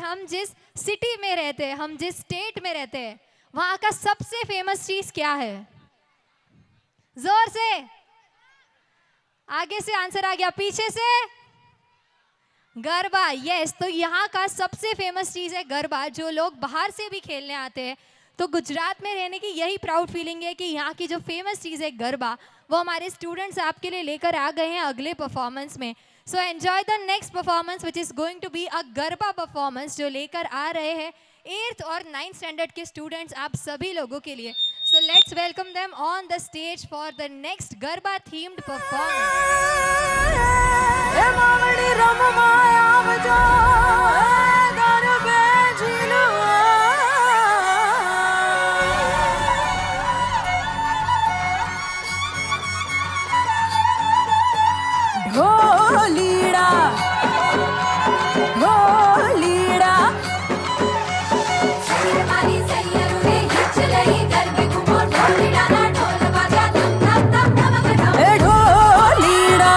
हम जिस सिटी में रहते हैं, हम जिस स्टेट में रहते हैं, वहां का सबसे फेमस चीज क्या है? जोर से, आगे से आंसर आ गया, पीछे से गरबा। यस, तो यहाँ का सबसे फेमस चीज है गरबा, जो लोग बाहर से भी खेलने आते हैं। तो गुजरात में रहने की यही प्राउड फीलिंग है कि यहाँ की जो फेमस चीज है गरबा, वो हमारे स्टूडेंट्स आपके लिए लेकर आ गए हैं अगले परफॉर्मेंस में। So enjoy the next performance which is going to be a garba performance, जो लेकर आ रहे हैं 8th और 9th स्टैंडर्ड के स्टूडेंट्स आप सभी लोगों के लिए। So let's welcome them on the stage for the next garba themed Dholida Dholida शेरवानी सैयरू ने हिच लई गरबे घुमो ढोलीड़ा ना ढोल बाजा धम धम धम धमक धम ए ढोलीड़ा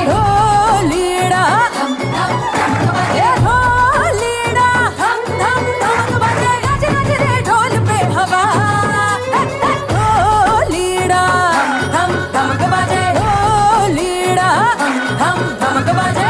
ढोलीड़ा धम धम धमक बजे ढोलीड़ा धम धम धमक बजे गज गज रे ढोल पे हवा ढोलीड़ा धम धमक बजे हम धमक बाजे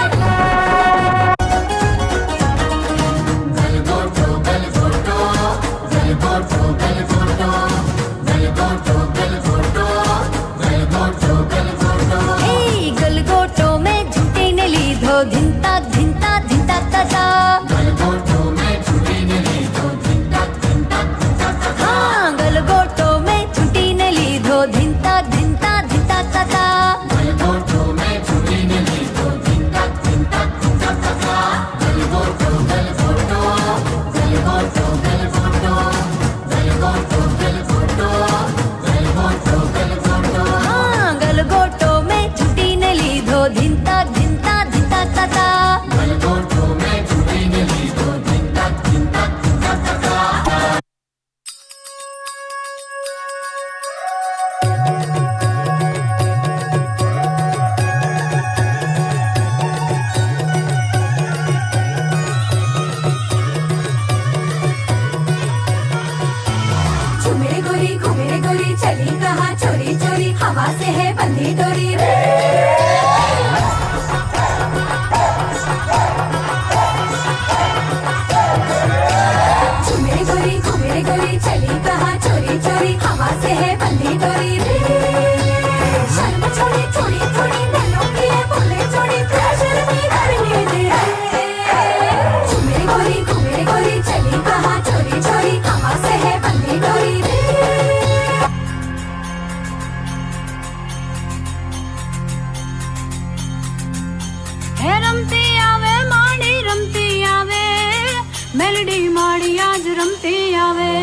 गलगोटो में झूठी ने लीधो धिंता धिंता धिंता तता गलगोटो में झूठी ने लीधो धिंता धिंता धिंता हाँ गलगोटो में झूठी ने लीधो धिंता धिंता धिंता तता गलगोटो में झूठी ने लीधो धिंता धिंता धिंता तता गलगोटो गलगोटो गलगोटो गलगोटो गलगोटो गलगोटो गलगोटो गलगोटो हाँ गलगोटो में झूठी ने लीधो धिंता धिंता धिंता तता गलगोटो में झूठी ने लीधो धिंता धिंता धिंता तता। घूमे गोरी चली कहाँ चोरी चोरी हवा से है बंधी डोरी रे घूमे गोरी चली कहाँ चोरी चोरी हवा से है बंधी डोरी रे शर्म छोड़ी थोड़ी थोड़ी नैनों की है बोले छोड़ी प्रेशर में करने दे घूमे गोरी चली कहाँ चोरी चोरी हवा से है बंधी डोरी रे रमती आवे माड़ी रमती आवे मेलडी माड़ी आज रमती आवे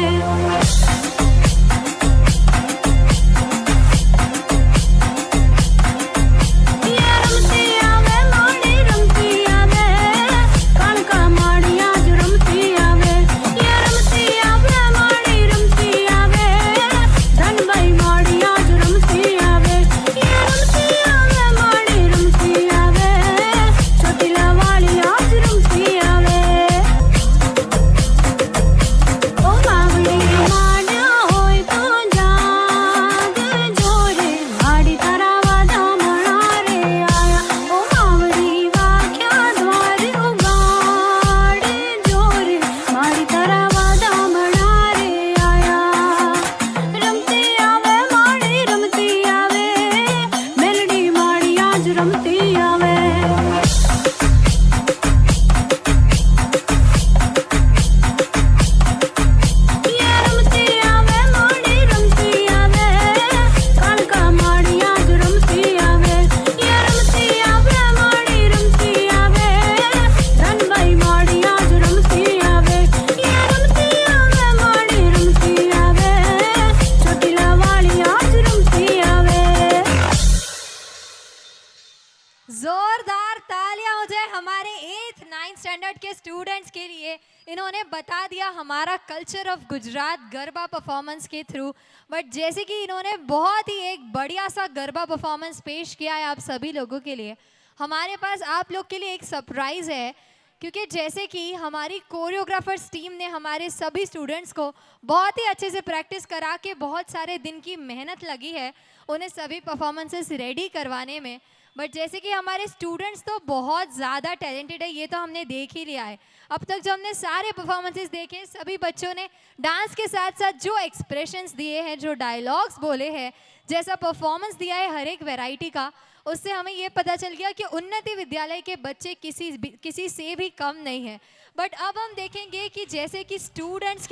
स्टैंडर्ड के स्टूडेंट्स के लिए इन्होंने बता दिया हमारा culture of Gujarat garba performance के थ्रू। बट जैसे कि इन्होंने बहुत ही एक बढ़िया सा गरबा परफॉर्मेंस पेश किया है आप सभी लोगों के लिए, हमारे पास आप लोग के लिए एक सरप्राइज है क्योंकि जैसे कि हमारी कोरियोग्राफर्स टीम ने हमारे सभी स्टूडेंट्स को बहुत ही अच्छे से प्रैक्टिस करा के बहुत सारे दिन की मेहनत लगी है उन्हें सभी परफॉर्मेंसेस रेडी करवाने में, बट जैसे कि हमारे स्टूडेंट्स तो बहुत ज़्यादा टैलेंटेड है, ये तो हमने देख ही लिया है। अब तक जो हमने सारे परफॉर्मेंसेस देखे, सभी बच्चों ने डांस के साथ साथ जो एक्सप्रेशंस दिए हैं, जो डायलॉग्स बोले हैं, जैसा परफॉर्मेंस दिया है हर एक वैरायटी का, उससे हमें ये पता चल गया कि उन्नति विद्यालय के बच्चे किसी से भी कम नहीं है। बट अब हम देखेंगे कि जैसे कि स्टूडेंट्स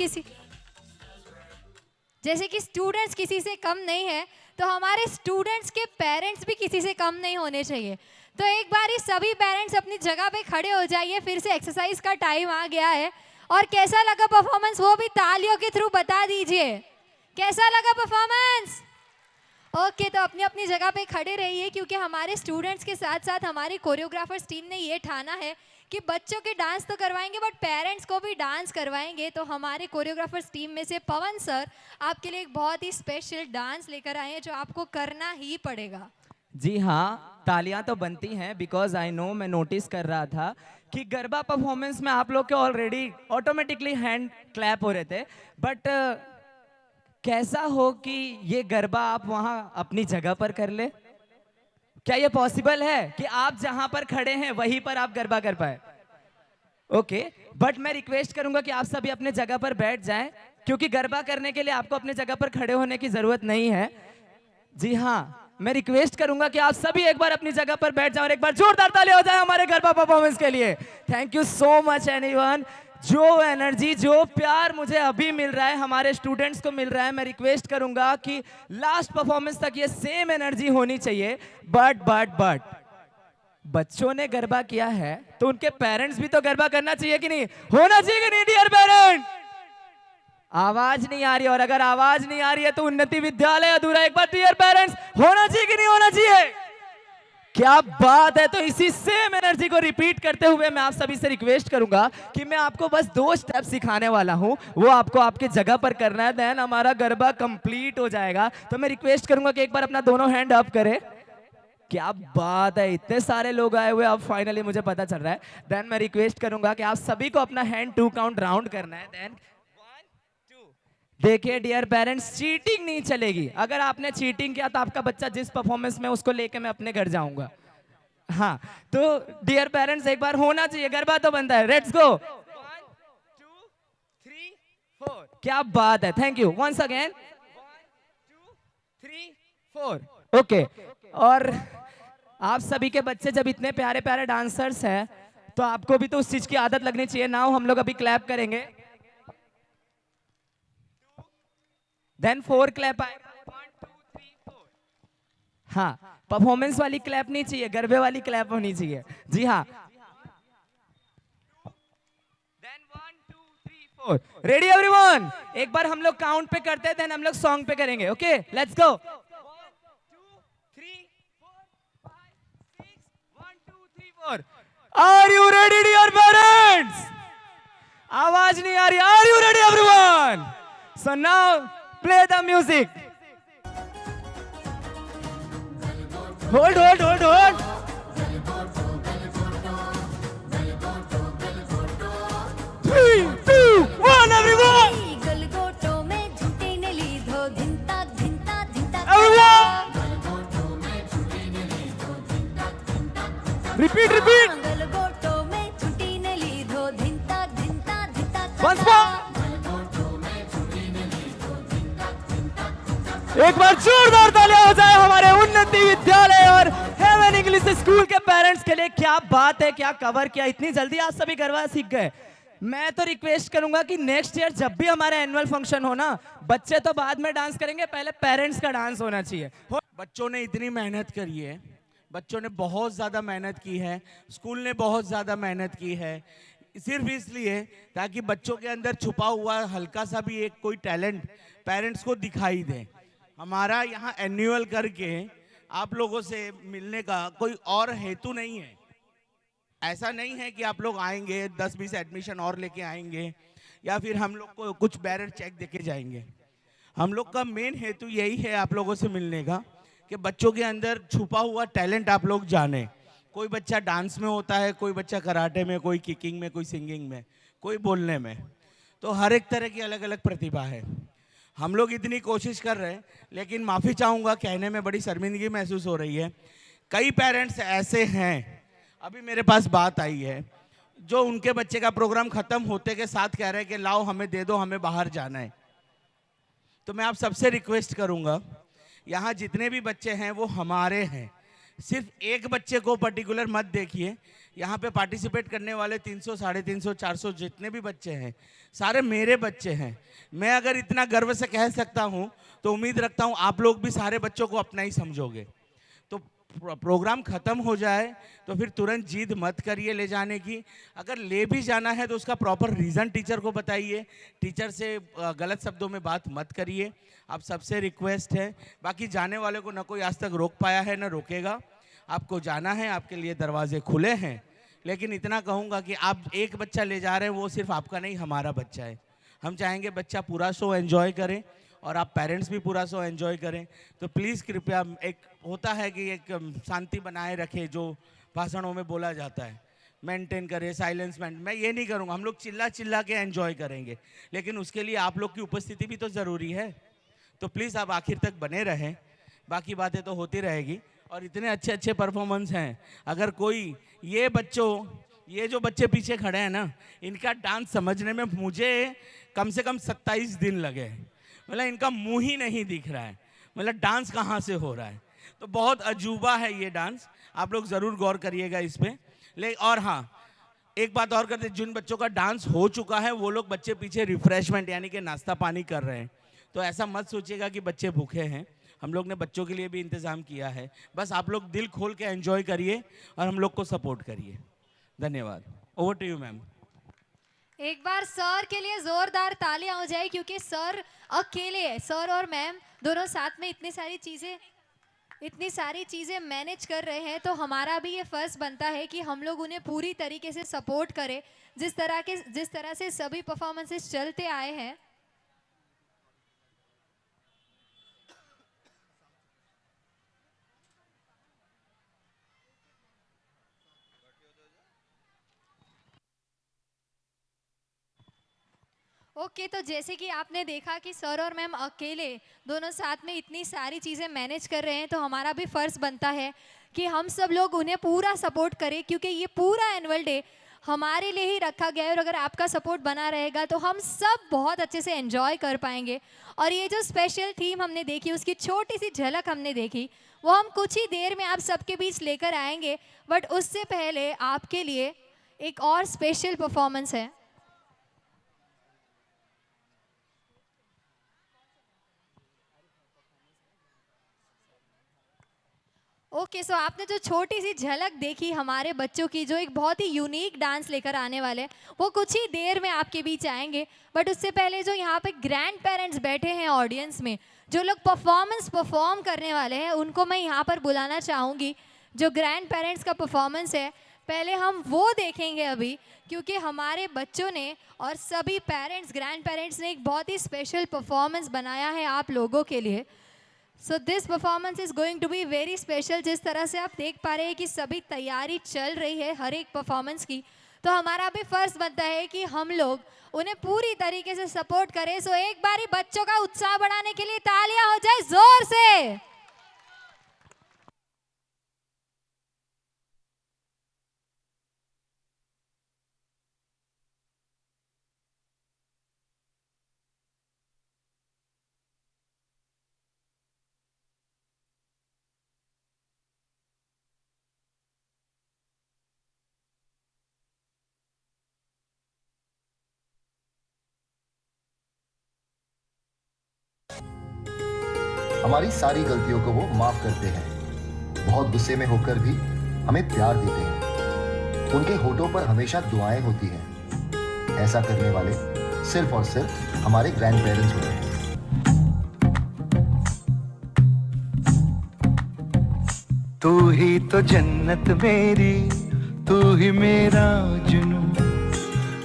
किसी से कम नहीं है, तो हमारे स्टूडेंट्स के पेरेंट्स भी किसी से कम नहीं होने चाहिए। तो एक बार ही सभी पेरेंट्स अपनी जगह पे खड़े हो जाइए, फिर से एक्सरसाइज का टाइम आ गया है। और कैसा लगा परफॉर्मेंस वो भी तालियों के थ्रू बता दीजिए, कैसा लगा परफॉर्मेंस? ओके, तो अपनी अपनी जगह पे खड़े रहिए, क्योंकि हमारे स्टूडेंट्स के साथ साथ हमारी कोरियोग्राफर्स टीम ने ये ठाना है कि बच्चों के डांस तो करवाएंगे बट पेरेंट्स को भी डांस करवाएंगे। तो हमारे कोरियोग्राफर्स टीम में से पवन सर आपके लिए एक बहुत ही स्पेशल डांस लेकर आए हैं जो आपको करना ही पड़ेगा। जी हाँ, तालियां तो बनती हैं, बिकॉज आई नो, मैं नोटिस कर रहा था कि गरबा परफॉर्मेंस में आप लोग के ऑलरेडी ऑटोमेटिकली हैंड क्लैप हो रहे थे, बट कैसा हो कि ये गरबा आप वहां अपनी जगह पर कर ले? क्या ये पॉसिबल है कि आप जहां पर खड़े हैं वहीं पर आप गरबा कर पाए? ओके, बट मैं रिक्वेस्ट करूंगा कि आप सभी अपने जगह पर बैठ जाएं, क्योंकि गरबा करने के लिए आपको अपने जगह पर खड़े होने की जरूरत नहीं है। जी हाँ, मैं रिक्वेस्ट करूंगा कि आप सभी एक बार अपनी जगह पर बैठ जाएं और एक बार जोरदार ताली हो जाए हमारे गरबा परफॉर्मेंस के लिए। Thank you so much anyone. जो एनर्जी, जो प्यार मुझे अभी मिल रहा है, हमारे स्टूडेंट्स को मिल रहा है, मैं रिक्वेस्ट करूंगा कि लास्ट परफॉर्मेंस तक ये सेम एनर्जी होनी चाहिए। बट बच्चों ने गरबा किया है तो उनके पेरेंट्स भी तो गरबा करना चाहिए कि नहीं, होना चाहिए कि नहीं डियर पेरेंट? आवाज नहीं आ रही, और अगर आवाज नहीं आ रही है तो उन्नति विद्यालय अधूरा। एक बार डियर पेरेंट्स, होना चाहिए कि नहीं होना चाहिए? क्या बात है। तो इसी सेम एनर्जी को रिपीट करते हुए मैं आप सभी से रिक्वेस्ट करूंगा कि मैं आपको बस 2 स्टेप सिखाने वाला हूं, वो आपको आपके जगह पर करना है, देन हमारा गरबा कंप्लीट हो जाएगा। तो मैं रिक्वेस्ट करूंगा कि एक बार अपना दोनों हैंड अप करें। क्या बात है, इतने सारे लोग आए हुए अब फाइनली मुझे पता चल रहा है। देन मैं रिक्वेस्ट करूंगा कि आप सभी को अपना हैंड 2 काउंट राउंड करना है। देन 1 2। देखिए डियर पेरेंट्स, चीटिंग नहीं चलेगी। अगर आपने चीटिंग किया तो आपका बच्चा जिस परफॉर्मेंस में उसको लेके मैं अपने घर जाऊंगा। हाँ, तो डियर पेरेंट्स एक बार होना चाहिए, गरबा तो बनता है। Let's go, 1 2 3 4। क्या बात है, thank you once again. 1 2 3 4। Okay, और आप सभी के बच्चे जब इतने प्यारे प्यारे डांसर्स हैं तो आपको भी तो उस चीज की आदत लगनी चाहिए। नाउ हम लोग अभी क्लैप करेंगे, देन 4 क्लैप आएगा। 1 2 3 4। हाँ, परफॉर्मेंस वाली क्लैप नहीं चाहिए, गरबे वाली क्लैप होनी चाहिए। जी हाँ, देन 1 2 3 4। Ready everyone? एक बार हम लोग काउंट पे करते हैं, देन हम लोग सॉन्ग पे करेंगे। Okay, let's go. 1 Are you ready dear parents? आवाज नहीं आ रही। Are you ready everyone? So now play the music. Hold. 3 2 1 everyone. गलगोटों में झूठी ने ली धो धिनता धिनता धिनता। Everyone. Repeat. गलगोटों में झूठी ने ली धो धिनता धिनता धिनता। Once more. एक बार जोरदार तालियां हो जाए हमारे उन्नति विद्यालय और हेवन इंग्लिश स्कूल के पेरेंट्स के लिए। क्या बात है, क्या कवर किया, इतनी जल्दी आप सभी गरबा सीख गए। मैं तो रिक्वेस्ट करूंगा कि नेक्स्ट ईयर जब भी हमारा एनुअल फंक्शन हो ना, बच्चे तो बाद में डांस करेंगे, पहले पेरेंट्स का डांस होना चाहिए। बच्चों ने इतनी मेहनत करी है, बच्चों ने बहुत ज़्यादा मेहनत की है, स्कूल ने बहुत ज़्यादा मेहनत की है, सिर्फ इसलिए ताकि बच्चों के अंदर छुपा हुआ हल्का सा भी एक कोई टैलेंट पेरेंट्स को दिखाई दे। हमारा यहाँ एनुअल करके आप लोगों से मिलने का कोई और हेतु नहीं है। ऐसा नहीं है कि आप लोग आएंगे 10-20 एडमिशन और लेके आएंगे या फिर हम लोग को कुछ बैरर चेक देके जाएंगे। हम लोग का मेन हेतु यही है आप लोगों से मिलने का कि बच्चों के अंदर छुपा हुआ टैलेंट आप लोग जाने। कोई बच्चा डांस में होता है, कोई बच्चा कराटे में, कोई किकिंग में, कोई सिंगिंग में, कोई बोलने में। तो हर एक तरह की अलग अलग प्रतिभा है। हम लोग इतनी कोशिश कर रहे हैं, लेकिन माफ़ी चाहूँगा, कहने में बड़ी शर्मिंदगी महसूस हो रही है। कई पेरेंट्स ऐसे हैं, अभी मेरे पास बात आई है, जो उनके बच्चे का प्रोग्राम ख़त्म होते के साथ कह रहे हैं कि लाओ हमें दे दो, हमें बाहर जाना है। तो मैं आप सबसे रिक्वेस्ट करूँगा, यहाँ जितने भी बच्चे हैं वो हमारे हैं। सिर्फ एक बच्चे को पर्टिकुलर मत देखिए। यहाँ पे पार्टिसिपेट करने वाले 300, 350, 400 जितने भी बच्चे हैं, सारे मेरे बच्चे हैं। मैं अगर इतना गर्व से कह सकता हूँ तो उम्मीद रखता हूँ आप लोग भी सारे बच्चों को अपना ही समझोगे। तो प्रोग्राम ख़त्म हो जाए तो फिर तुरंत जिद मत करिए ले जाने की। अगर ले भी जाना है तो उसका प्रॉपर रीज़न टीचर को बताइए। टीचर से गलत शब्दों में बात मत करिए। आप सबसे रिक्वेस्ट है। बाकी जाने वाले को न कोई आज तक रोक पाया है न रोकेगा। आपको जाना है, आपके लिए दरवाजे खुले हैं। लेकिन इतना कहूँगा कि आप एक बच्चा ले जा रहे हैं, वो सिर्फ आपका नहीं, हमारा बच्चा है। हम चाहेंगे बच्चा पूरा शो एंजॉय करे और आप पेरेंट्स भी पूरा शो एंजॉय करें। तो प्लीज़ कृपया, एक होता है कि एक शांति बनाए रखे जो भाषणों में बोला जाता है, मेंटेन करें, साइलेंस मेंटेन। मैं ये नहीं करूँगा, हम लोग चिल्ला चिल्ला के एंजॉय करेंगे, लेकिन उसके लिए आप लोग की उपस्थिति भी तो ज़रूरी है। तो प्लीज़ आप आखिर तक बने रहें। बाकी बातें तो होती रहेगी। और इतने अच्छे अच्छे परफॉर्मेंस हैं। अगर कोई ये जो बच्चे पीछे खड़े हैं ना, इनका डांस समझने में मुझे कम से कम 27 दिन लगे। मतलब इनका मुंह ही नहीं दिख रहा है, मतलब डांस कहाँ से हो रहा है। तो बहुत अजूबा है ये डांस, आप लोग ज़रूर गौर करिएगा इस पर। और हाँ, एक बात और करते, जिन बच्चों का डांस हो चुका है वो लोग बच्चे पीछे रिफ्रेशमेंट यानी कि नाश्ता पानी कर रहे हैं। तो ऐसा मत सोचिएगा कि बच्चे भूखे हैं। हम लोग ने बच्चों के लिए भी इंतज़ाम किया है। बस आप लोग दिल खोल के एंजॉय करिए और हम लोग को सपोर्ट करिए। धन्यवाद। Over to you ma'am. एक बार सर के लिए जोरदार तालियां हो जाए, क्योंकि सर अकेले, सर और मैम दोनों साथ में इतनी सारी चीज़ें मैनेज कर रहे हैं। तो हमारा भी ये फर्ज बनता है कि हम लोग उन्हें पूरी तरीके से सपोर्ट करें। जिस तरह से सभी परफॉर्मेंसेस चलते आए हैं, ओके। तो जैसे कि आपने देखा कि सर और मैम अकेले दोनों साथ में इतनी सारी चीज़ें मैनेज कर रहे हैं, तो हमारा भी फ़र्ज़ बनता है कि हम सब लोग उन्हें पूरा सपोर्ट करें, क्योंकि ये पूरा एनुअल डे हमारे लिए ही रखा गया है। और अगर आपका सपोर्ट बना रहेगा तो हम सब बहुत अच्छे से एंजॉय कर पाएंगे। और ये जो स्पेशल थीम हमने देखी, उसकी छोटी सी झलक हमने देखी, वो हम कुछ ही देर में आप सबके बीच लेकर आएंगे। बट उससे पहले आपके लिए एक और स्पेशल परफॉर्मेंस है। ओके, सो आपने जो छोटी सी झलक देखी हमारे बच्चों की, जो एक बहुत ही यूनिक डांस लेकर आने वाले, वो कुछ ही देर में आपके बीच आएंगे। बट उससे पहले जो यहाँ पे ग्रैंड पेरेंट्स बैठे हैं ऑडियंस में, जो लोग परफॉर्म करने वाले हैं, उनको मैं यहाँ पर बुलाना चाहूँगी। जो ग्रैंड पेरेंट्स का परफॉर्मेंस है, पहले हम वो देखेंगे अभी, क्योंकि हमारे बच्चों ने और सभी पेरेंट्स, ग्रैंड पेरेंट्स ने एक बहुत ही स्पेशल परफॉर्मेंस बनाया है आप लोगों के लिए। So this performance is going to be very special. जिस तरह से आप देख पा रहे हैं कि सभी तैयारी चल रही है हर एक परफॉर्मेंस की, तो हमारा भी फ़र्ज़ बनता है कि हम लोग उन्हें पूरी तरीके से सपोर्ट करें। सो एक बारी बच्चों का उत्साह बढ़ाने के लिए तालियां हो जाए जोर से। हमारी सारी गलतियों को वो माफ करते हैं। बहुत गुस्से में होकर भी हमें प्यार देते हैं। उनके होठों पर हमेशा दुआएं होती हैं। ऐसा करने वाले सिर्फ और सिर्फ हमारे ग्रैंड पेरेंट्स होते हैं। तू ही तो जन्नत मेरी, तू ही मेरा जुनू,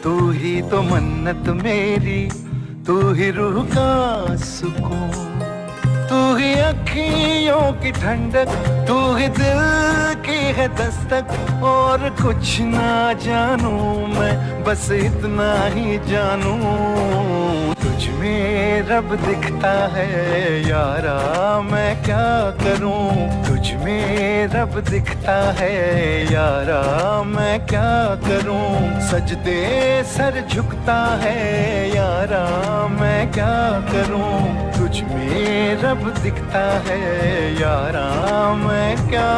तू ही तो मन्नत मेरी, तू ही रूह का सुकून, तू ही अखियों की ठंडक, तू ही दिल की है दस्तक। और कुछ ना जानू मैं, बस इतना ही जानू, तुझ में रब दिखता है यारा, मैं क्या करूं। तुझ में रब दिखता है यारा, मैं क्या करूं। सजदे सर झुकता है यारा, मैं क्या करूं। तुझ में रब दिखता है यारा, मैं क्या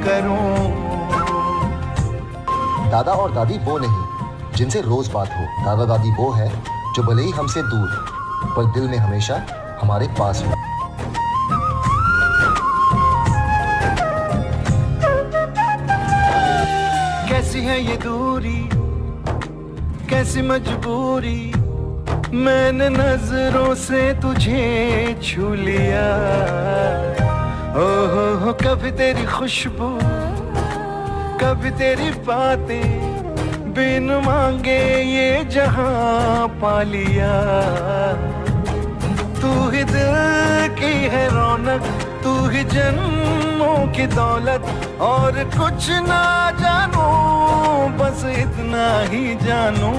करूं। दादा और दादी वो नहीं जिनसे रोज बात हो, दादा दादी वो है जो भले ही हमसे दूर पर दिल में हमेशा हमारे पास हो। कैसी है ये दूरी, कैसी मजबूरी, मैंने नजरों से तुझे छू लिया। हो कभी तेरी खुशबू, कभी तेरी बातें, बिन मांगे ये जहां पा लिया। तू ही दिल की है रौनक, तू ही जन्मों की दौलत। और कुछ ना जानू, बस इतना ही जानू।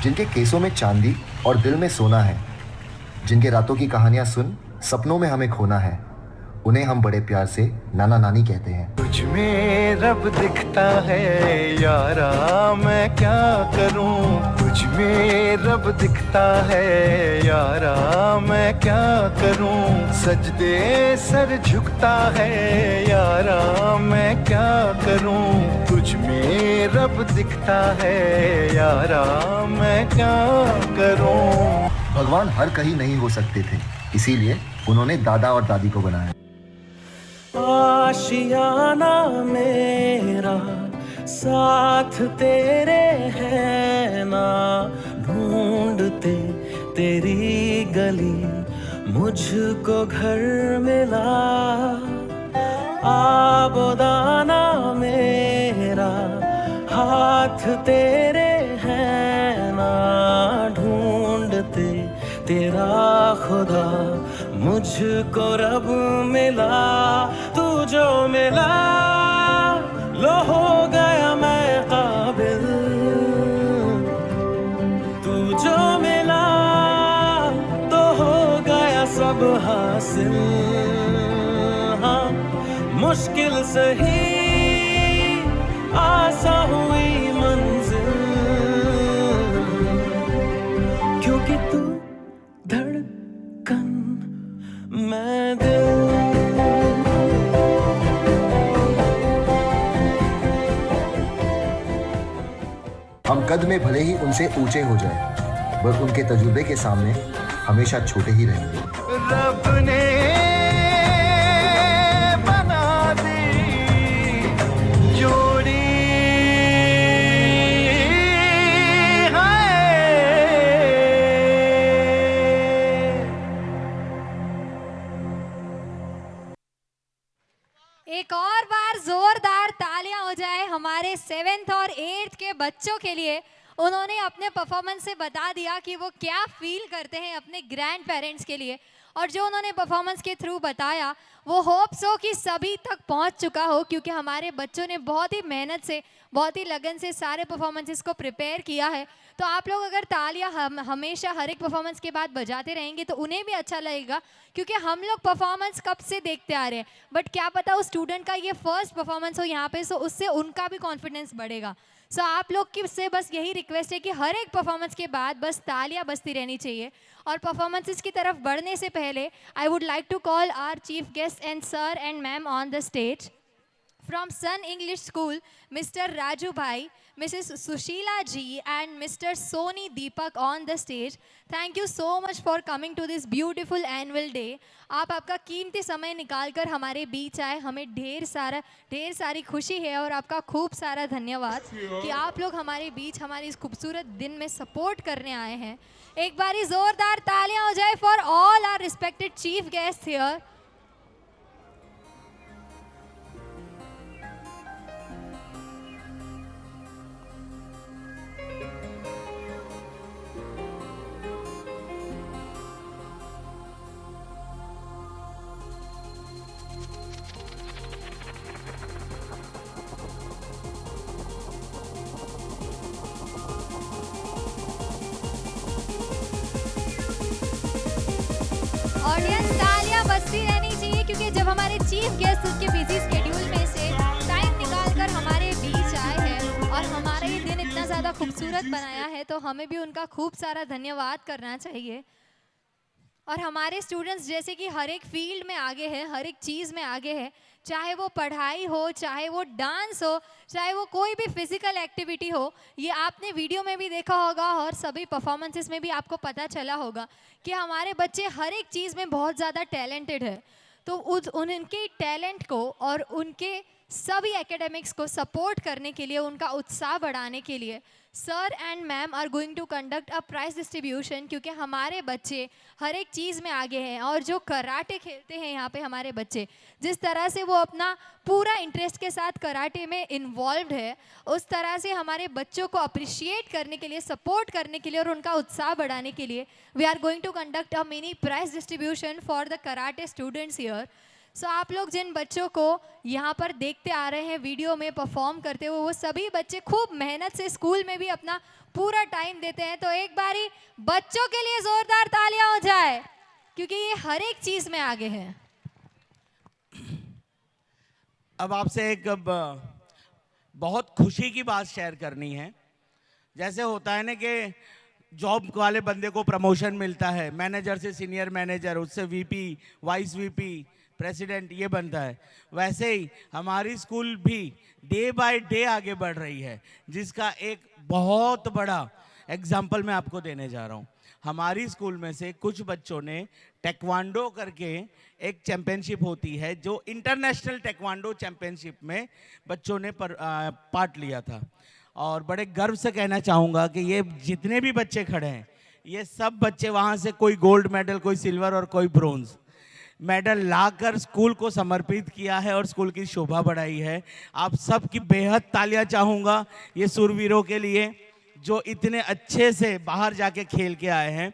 जिनके केसों में चांदी और दिल में सोना है, जिनके रातों की कहानियां सुन सपनों में हमें खोना है, उन्हें हम बड़े प्यार से नाना नानी कहते हैं। तुझ में रब दिखता है यारा, मैं क्या करूं। तुझ में रब दिखता है यारा, मैं क्या करूं। सजदे सर झुकता है यारा, मैं क्या करूं। तुझ में रब दिखता है यारा, मैं क्या करूं। भगवान हर कहीं नहीं हो सकते थे, इसीलिए उन्होंने दादा और दादी को बनाया। आशियाना मेरा साथ तेरे है ना, ढूंढते तेरी गली मुझको घर मिला। आबोदाना मेरा हाथ तेरे है ना, ढूंढते तेरा खुदा मुझको रब मिला। तू जो मिला लो हो गया मैं काबिल, तू जो मिला तो हो गया सब हासिल। हाँ मुश्किल सही आसा हुई मंजिल, क्योंकि तू धड़कन मैं दिल। हम कद में भले ही उनसे ऊंचे हो जाए, पर उनके तजुर्बे के सामने हमेशा छोटे ही रहेंगे। रब ने बना दी जोड़ी है। एक और बार जोरदार तालियां हो जाए हमारे 7th और 8th के बच्चों के लिए। उन्होंने अपने परफॉर्मेंस से बता दिया कि वो क्या फील करते हैं अपने ग्रैंड पेरेंट्स के लिए, और जो उन्होंने परफॉर्मेंस के थ्रू बताया वो होप्स हो कि सभी तक पहुंच चुका हो, क्योंकि हमारे बच्चों ने बहुत ही मेहनत से, बहुत ही लगन से सारे परफॉर्मेंसेस को प्रिपेयर किया है। तो आप लोग अगर तालियां हमेशा हर एक परफॉर्मेंस के बाद बजाते रहेंगे तो उन्हें भी अच्छा लगेगा, क्योंकि हम लोग परफॉर्मेंस कब से देखते आ रहे हैं, बट क्या पता उस स्टूडेंट का ये फर्स्ट परफॉर्मेंस हो यहाँ पे, सो उससे उनका भी कॉन्फिडेंस बढ़ेगा। सो आप लोग की से बस यही रिक्वेस्ट है कि हर एक परफॉर्मेंस के बाद बस तालियां बजती रहनी चाहिए। और परफॉर्मेंसेस की तरफ बढ़ने से पहले I would like to call our chief guest and sir and ma'am on the stage. From Sun English School, Mr. Raju Bhai, Mrs. Sushila Ji and Mr. Soni Deepak on the stage. Thank you so much for coming to this beautiful annual day. आप आपका कीमती समय निकालकर हमारे बीच आए, हमें ढेर सारी खुशी है और आपका खूब सारा धन्यवाद कि आप लोग हमारे बीच हमारे इस खूबसूरत दिन में सपोर्ट करने आए हैं। एक बारी जोरदार तालियां हो जाए for all our respected chief guest here. Audience तालियां बजती रहनी चाहिए, क्योंकि जब हमारे चीफ गेस्ट उसके बिजी स्केड्यूल में से टाइम निकाल कर हमारे बीच आए हैं और हमारा ये दिन इतना ज़्यादा खूबसूरत बनाया है, तो हमें भी उनका खूब सारा धन्यवाद करना चाहिए। और हमारे स्टूडेंट्स जैसे कि हर एक फील्ड में आगे है, हर एक चीज़ में आगे है, चाहे वो पढ़ाई हो, चाहे वो डांस हो, चाहे वो कोई भी फिजिकल एक्टिविटी हो। ये आपने वीडियो में भी देखा होगा और सभी परफॉर्मेंसेस में भी आपको पता चला होगा कि हमारे बच्चे हर एक चीज़ में बहुत ज़्यादा टैलेंटेड है। तो उनके टैलेंट को और उनके सभी एकेडमिक्स को सपोर्ट करने के लिए, उनका उत्साह बढ़ाने के लिए sir and ma'am are going to conduct a prize distribution, क्योंकि हमारे बच्चे हर एक चीज़ में आगे हैं। और जो कराटे खेलते हैं यहाँ पे हमारे बच्चे, जिस तरह से वो अपना पूरा इंटरेस्ट के साथ कराटे में इन्वॉल्व्ड है, उस तरह से हमारे बच्चों को अप्रिशिएट करने के लिए, सपोर्ट करने के लिए और उनका उत्साह बढ़ाने के लिए we are going to conduct a mini prize distribution for the karate students here. So आप लोग जिन बच्चों को यहाँ पर देखते आ रहे हैं वीडियो में परफॉर्म करते हुए, वो सभी बच्चे खूब मेहनत से स्कूल में भी अपना पूरा टाइम देते हैं। तो एक बारी बच्चों के लिए जोरदार तालियां हो जाए, क्योंकि ये हर एक चीज में आगे हैं। अब आपसे एक बहुत खुशी की बात शेयर करनी है। जैसे होता है ना कि जॉब वाले बंदे को प्रमोशन मिलता है, मैनेजर से सीनियर मैनेजर, उससे वीपी, वाइस वीपी, प्रेसिडेंट, ये बनता है। वैसे ही हमारी स्कूल भी डे बाय डे आगे बढ़ रही है, जिसका एक बहुत बड़ा एग्जाम्पल मैं आपको देने जा रहा हूँ। हमारी स्कूल में से कुछ बच्चों ने टेक्वांडो करके एक चैंपियनशिप होती है, जो इंटरनेशनल टेक्वांडो चैंपियनशिप में बच्चों ने पार्ट लिया था। और बड़े गर्व से कहना चाहूँगा कि ये जितने भी बच्चे खड़े हैं, ये सब बच्चे वहाँ से कोई गोल्ड मेडल, कोई सिल्वर और कोई ब्रोंज मेडल लाकर स्कूल को समर्पित किया है और स्कूल की शोभा बढ़ाई है। आप सबकी बेहद तालियां चाहूँगा ये सूरवीरों के लिए, जो इतने अच्छे से बाहर जाके खेल के आए हैं।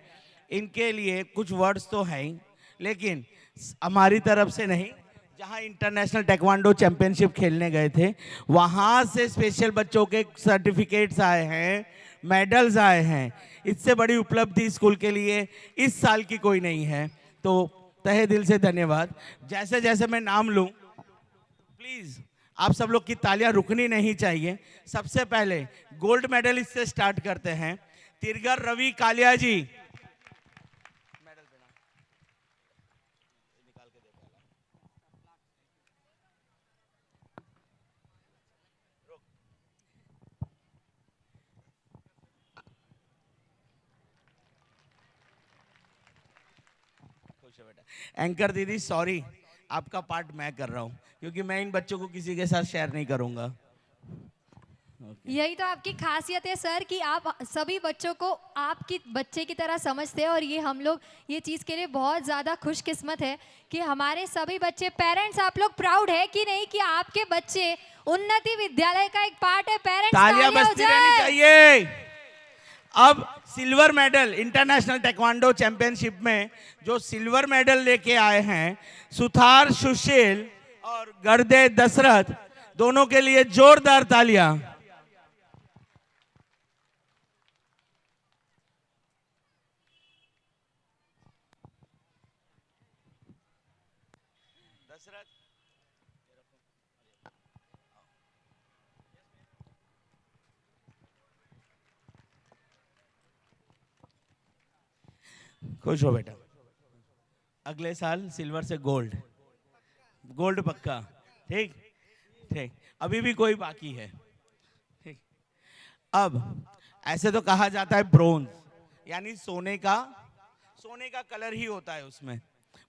इनके लिए कुछ वर्ड्स तो हैं ही, लेकिन हमारी तरफ से नहीं, जहां इंटरनेशनल टेक्वांडो चैंपियनशिप खेलने गए थे, वहां से स्पेशल बच्चों के सर्टिफिकेट्स आए हैं, मेडल्स आए हैं। इससे बड़ी उपलब्धि स्कूल के लिए इस साल की कोई नहीं है। तो तहे दिल से धन्यवाद। जैसे जैसे मैं नाम लूं, प्लीज आप सब लोग की तालियां रुकनी नहीं चाहिए। सबसे पहले गोल्ड मेडलिस्ट से स्टार्ट करते हैं। तिरगर रवि कालिया जी, एंकर दीदी सॉरी, आपका पार्ट मैं कर रहा हूं, क्योंकि मैं इन बच्चों को किसी के साथ शेयर नहीं करूंगा। यही तो आपकी खासियत है सर, कि आप सभी बच्चों को आपकी बच्चे की तरह समझते हैं। और ये हम लोग ये चीज़ के लिए बहुत ज़्यादा खुशकिस्मत है कि हमारे सभी बच्चे, पेरेंट्स आप लोग प्राउड है कि नहीं कि आपके बच्चे उन्नति विद्यालय का एक पार्ट है। पेरेंट्स तालियां बजती रहनी चाहिए। अब silver medal international taekwondo championship में जो सिल्वर मेडल लेके आए हैं, सुथार सुशील और गर्दे दशरथ, दोनों के लिए जोरदार तालियां। खुश हो बेटा, अगले साल सिल्वर से गोल्ड, गोल्ड पक्का। ठीक ठीक, अभी भी कोई बाकी है। ठीक, अब ऐसे तो कहा जाता है ब्रोंज यानी सोने का कलर ही होता है उसमें।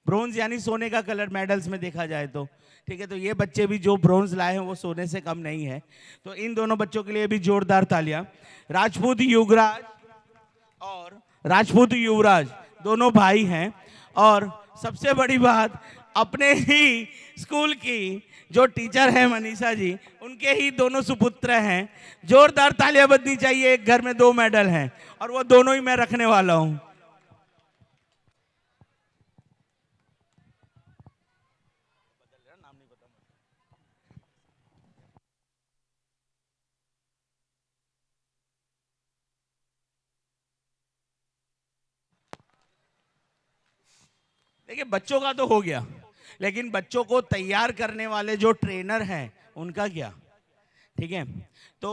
ब्रोंज यानी सोने का कलर मेडल्स में देखा जाए तो। ठीक है, तो ये बच्चे भी जो ब्रोंज लाए हैं वो सोने से कम नहीं है। तो इन दोनों बच्चों के लिए भी जोरदार तालियां। राजपूत युवराज और राजपूत युवराज दोनों भाई हैं। और सबसे बड़ी बात, अपने ही स्कूल की जो टीचर है मनीषा जी, उनके ही दोनों सुपुत्र हैं। जोरदार तालियां बजनी चाहिए। एक घर में 2 मेडल हैं और वो दोनों ही मैं रखने वाला हूं। देखिए बच्चों का तो हो गया, लेकिन बच्चों को तैयार करने वाले जो ट्रेनर हैं उनका क्या? ठीक है, तो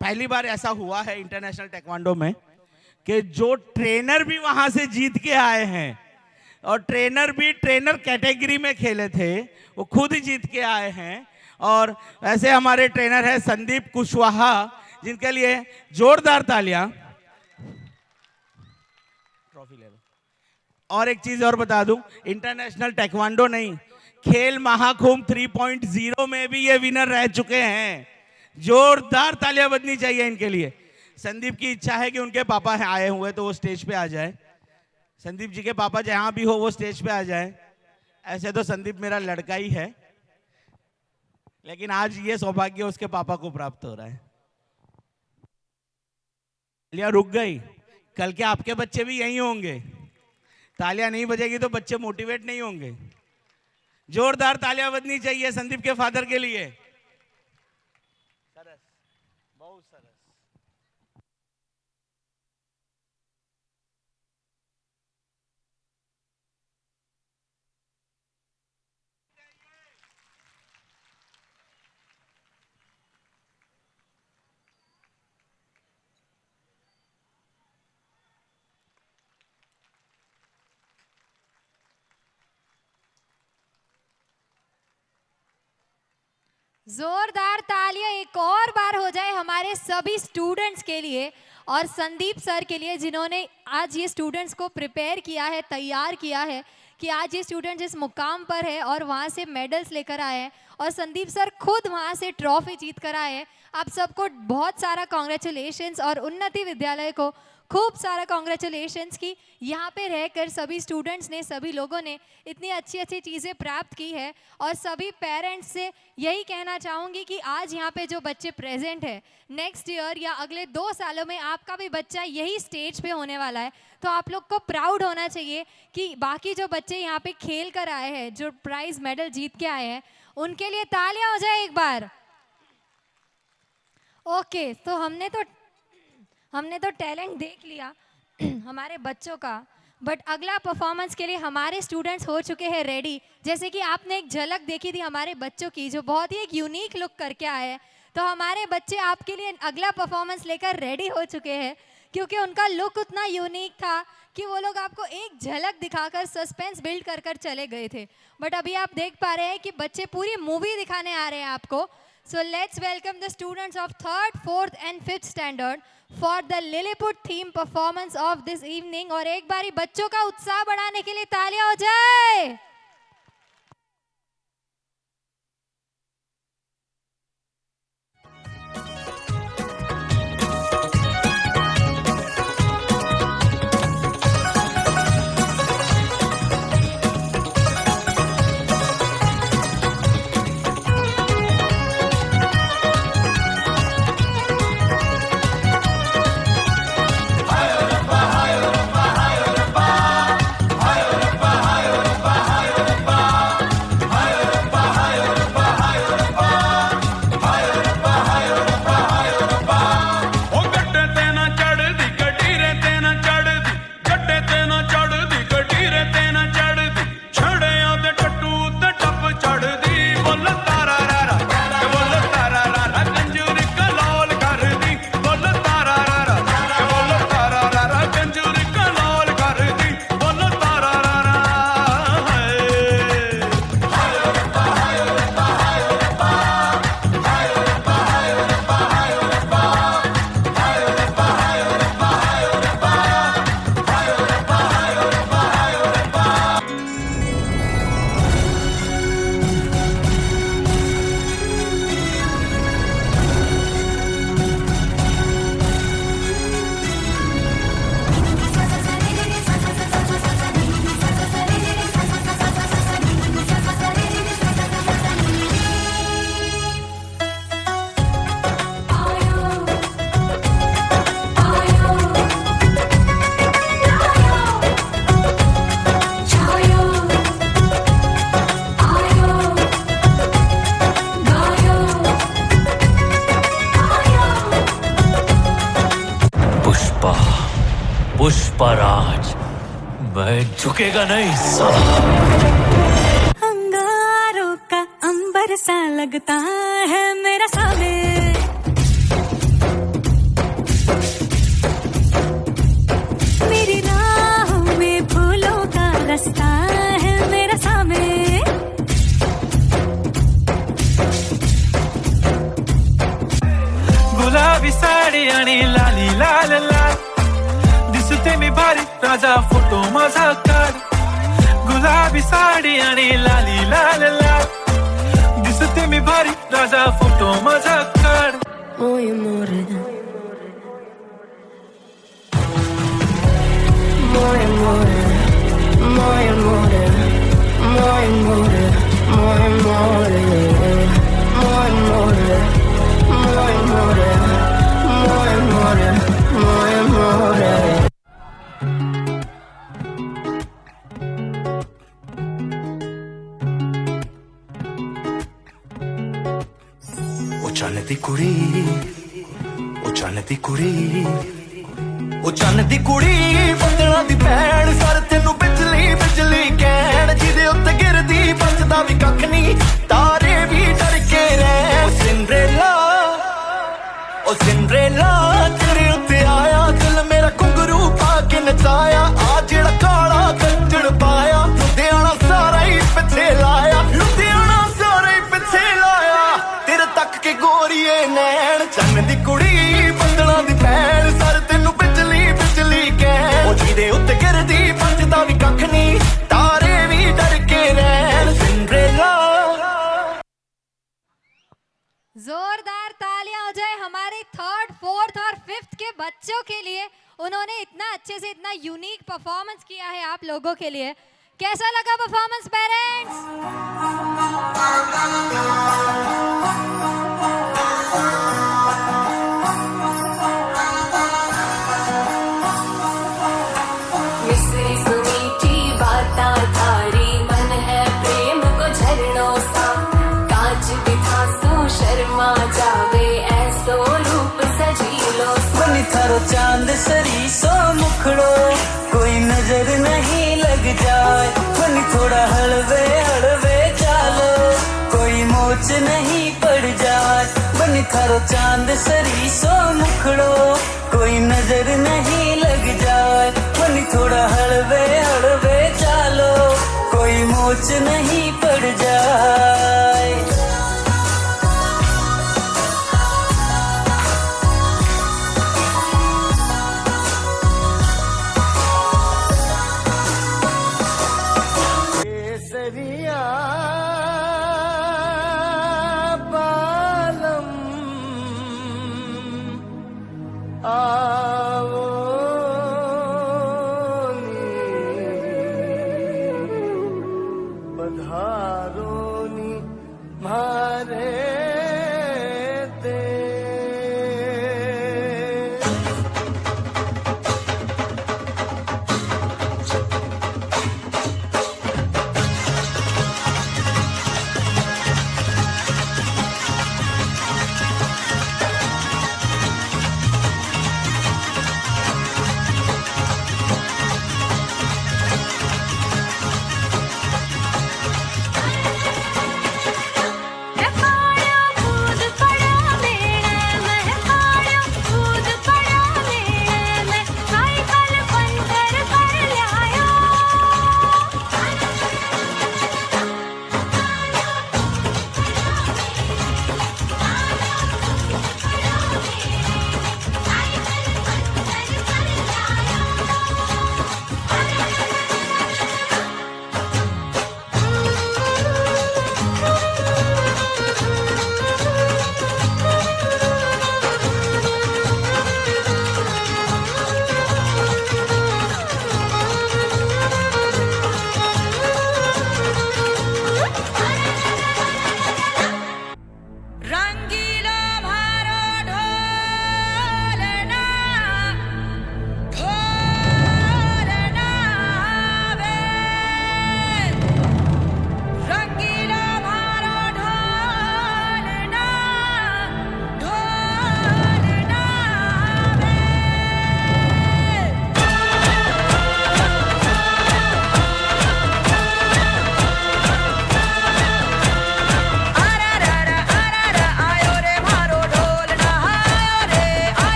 पहली बार ऐसा हुआ है इंटरनेशनल टेक्वांडो में कि जो ट्रेनर भी वहां से जीत के आए हैं, और ट्रेनर भी ट्रेनर कैटेगरी में खेले थे, वो खुद ही जीत के आए हैं। और ऐसे हमारे ट्रेनर हैं संदीप कुशवाहा, जिनके लिए जोरदार तालियां। ट्रॉफी ले लो। और एक चीज और बता दूं, इंटरनेशनल टेक्वांडो नहीं, खेल महाकुंभ 3.0 में भी ये विनर रह चुके हैं। जोरदार तालियां बजनी चाहिए इनके लिए। संदीप की इच्छा है कि उनके पापा आए हुए तो वो स्टेज पे आ जाए। संदीप जी के पापा जहां भी हो वो स्टेज पे आ जाए। ऐसे तो संदीप मेरा लड़का ही है, लेकिन आज ये सौभाग्य उसके पापा को प्राप्त हो रहा है। तालियां रुक गई, कल के आपके बच्चे भी यही होंगे। तालियां नहीं बजेगी तो बच्चे मोटिवेट नहीं होंगे। जोरदार तालियां बजनी चाहिए संदीप के फादर के लिए। सरस, बहुत सरस। जोरदार तालियां एक और बार हो जाए हमारे सभी स्टूडेंट्स के लिए और संदीप सर के लिए, जिन्होंने आज ये स्टूडेंट्स को प्रिपेयर किया है, तैयार किया है कि आज ये स्टूडेंट जिस मुकाम पर है और वहाँ से मेडल्स लेकर आए हैं, और संदीप सर खुद वहाँ से ट्रॉफी जीत कर आए हैं। आप सबको बहुत सारा कॉन्ग्रेचुलेशंस और उन्नति विद्यालय को खूब सारा कॉन्ग्रेचुलेशंस कि यहाँ पे रहकर सभी स्टूडेंट्स ने, सभी लोगों ने इतनी अच्छी अच्छी चीज़ें प्राप्त की है। और सभी पेरेंट्स से यही कहना चाहूँगी कि आज यहाँ पे जो बच्चे प्रेजेंट है, नेक्स्ट ईयर या अगले 2 सालों में आपका भी बच्चा यही स्टेज पे होने वाला है, तो आप लोग को प्राउड होना चाहिए कि बाकी जो बच्चे यहाँ पे खेल कर आए हैं, जो प्राइज मेडल जीत के आए हैं, उनके लिए तालियां हो जाए एक बार। ओके, तो हमने तो टैलेंट देख लिया हमारे बच्चों का, बट अगला परफॉर्मेंस के लिए हमारे स्टूडेंट्स हो चुके हैं रेडी। जैसे कि आपने एक झलक देखी थी हमारे बच्चों की, जो बहुत ही एक यूनिक लुक करके आए हैं, तो हमारे बच्चे आपके लिए अगला परफॉर्मेंस लेकर रेडी हो चुके हैं, क्योंकि उनका लुक उतना यूनिक था कि वो लोग आपको एक झलक दिखाकर सस्पेंस बिल्ड कर कर चले गए थे। बट अभी आप देख पा रहे हैं कि बच्चे पूरी मूवी दिखाने आ रहे हैं आपको। So let's welcome the students of 3rd, 4th and 5th standard for the Lilliput theme performance of this evening। और एक बारी बच्चों का उत्साह बढ़ाने के लिए तालियां हो जाए। पुष्पराज मैं झुकेगा नहीं साला। अंगारों का अंबर सा लगता है मेरा सामने, मेरी राहों में फूलों का रास्ता है मेरा सामने। गुलाबी साडी आणि लाली लाल लाल, दिसते मी भारी राजा फोटो माझा काढ. गुलाबी साडी आणि लाली लाल लाल, दिसते मी भारी राजा फोटो माझा काढ. Moje more, moje more, moje more, moje more, moje more, moje more, moje more, moje more, moje more. ਉਹ ਚੰਨ ਦੀ ਕੁੜੀ, ਉਹ ਚੰਨ ਦੀ ਕੁੜੀ, ਉਹ ਚੰਨ ਦੀ ਕੁੜੀ, ਬੱਦਲਾਂ ਦੀ ਭੈਣ, ਸਰ ਤੈਨੂੰ ਬਿਜਲੀ ਬਿਜਲੀ ਕਹਿਣ, ਜਿਹਦੇ ਉੱਤੇ ਗਿਰਦੀ ਬਚਦਾ ਵੀ ਕੱਖ ਨਹੀਂ, ਤਾਰੇ ਵੀ ਡਰ ਕੇ ਰਹਿਣ. ਉਹ ਸਿੰਡਰੇਲਾ, ਉਹ ਸਿੰਡਰੇਲਾ, ਤੇਰੇ ਉੱਤੇ ਆਇਆ ਦਿਲ ਮੇਰਾ ਘੁੰਗਰੂ ਪਾ ਕੇ ਨਚਾਇਆ, ਆ ਜਿਹੜਾ ਕਾਲਾ ਕੱਜੜ ਪਾਇਆ, ਲੁਧਿਆਣਾ ਸਾਰਾ ਹੀ ਪਿੱਛੇ ਲਾਇਆ, ਲੁਧਿਆਣਾ ਸਾਰਾ ਹੀ ਪਿੱਛੇ ਲਾਇਆ, ਤੇਰੇ ਤੱਕ ਕੇ ਗੋਰੀਏ ਨੈਣ. ਚੰਨ ਦੀ ਕੁੜੀ, ਬੱਦਲਾਂ ਦੀ ਭੈਣ, ਸਰ ਤੈਨੂੰ ਬਿਜਲੀ ਬਿਜਲੀ ਕਹਿਣ, ਉਹ ਜਿਹਦੇ ਉੱਤੇ ਗਿਰਦੀ ਬਚਦਾ ਵੀ ਕੱਖ ਨਹੀਂ, ਤਾਰੇ ਵੀ ਡਰ ਕੇ ਰਹਿਣ. ਸਿੰਡਰੇਲਾ. जोरदार तालियां हो जाए हमारे 3rd, 4th और 5th के बच्चों के लिए. उन्होंने इतना अच्छे से इतना यूनिक परफॉर्मेंस किया है आप लोगों के लिए. कैसा लगा परफॉर्मेंस पेरेंट्स? मिश्री सुमीठी बातें थारी, मन है प्रेम को झरनों सा, कांच बिथा सो शर्मा जावे, ऐसो रूप सजीलो सा. बनी थारो चांद सरी सो मुखड़ो, कोई नजर नहीं लग जाए. बनी थोड़ा हलवे हलवे चालो, कोई मोच नहीं पड़ जाए. बनी थारो चांद सरी सो मुखड़ो, कोई नजर नहीं लग जाए. बनी थोड़ा हलवे हलवे चालो, कोई मोच नहीं पड़ जाए. केसरिया बालम आओ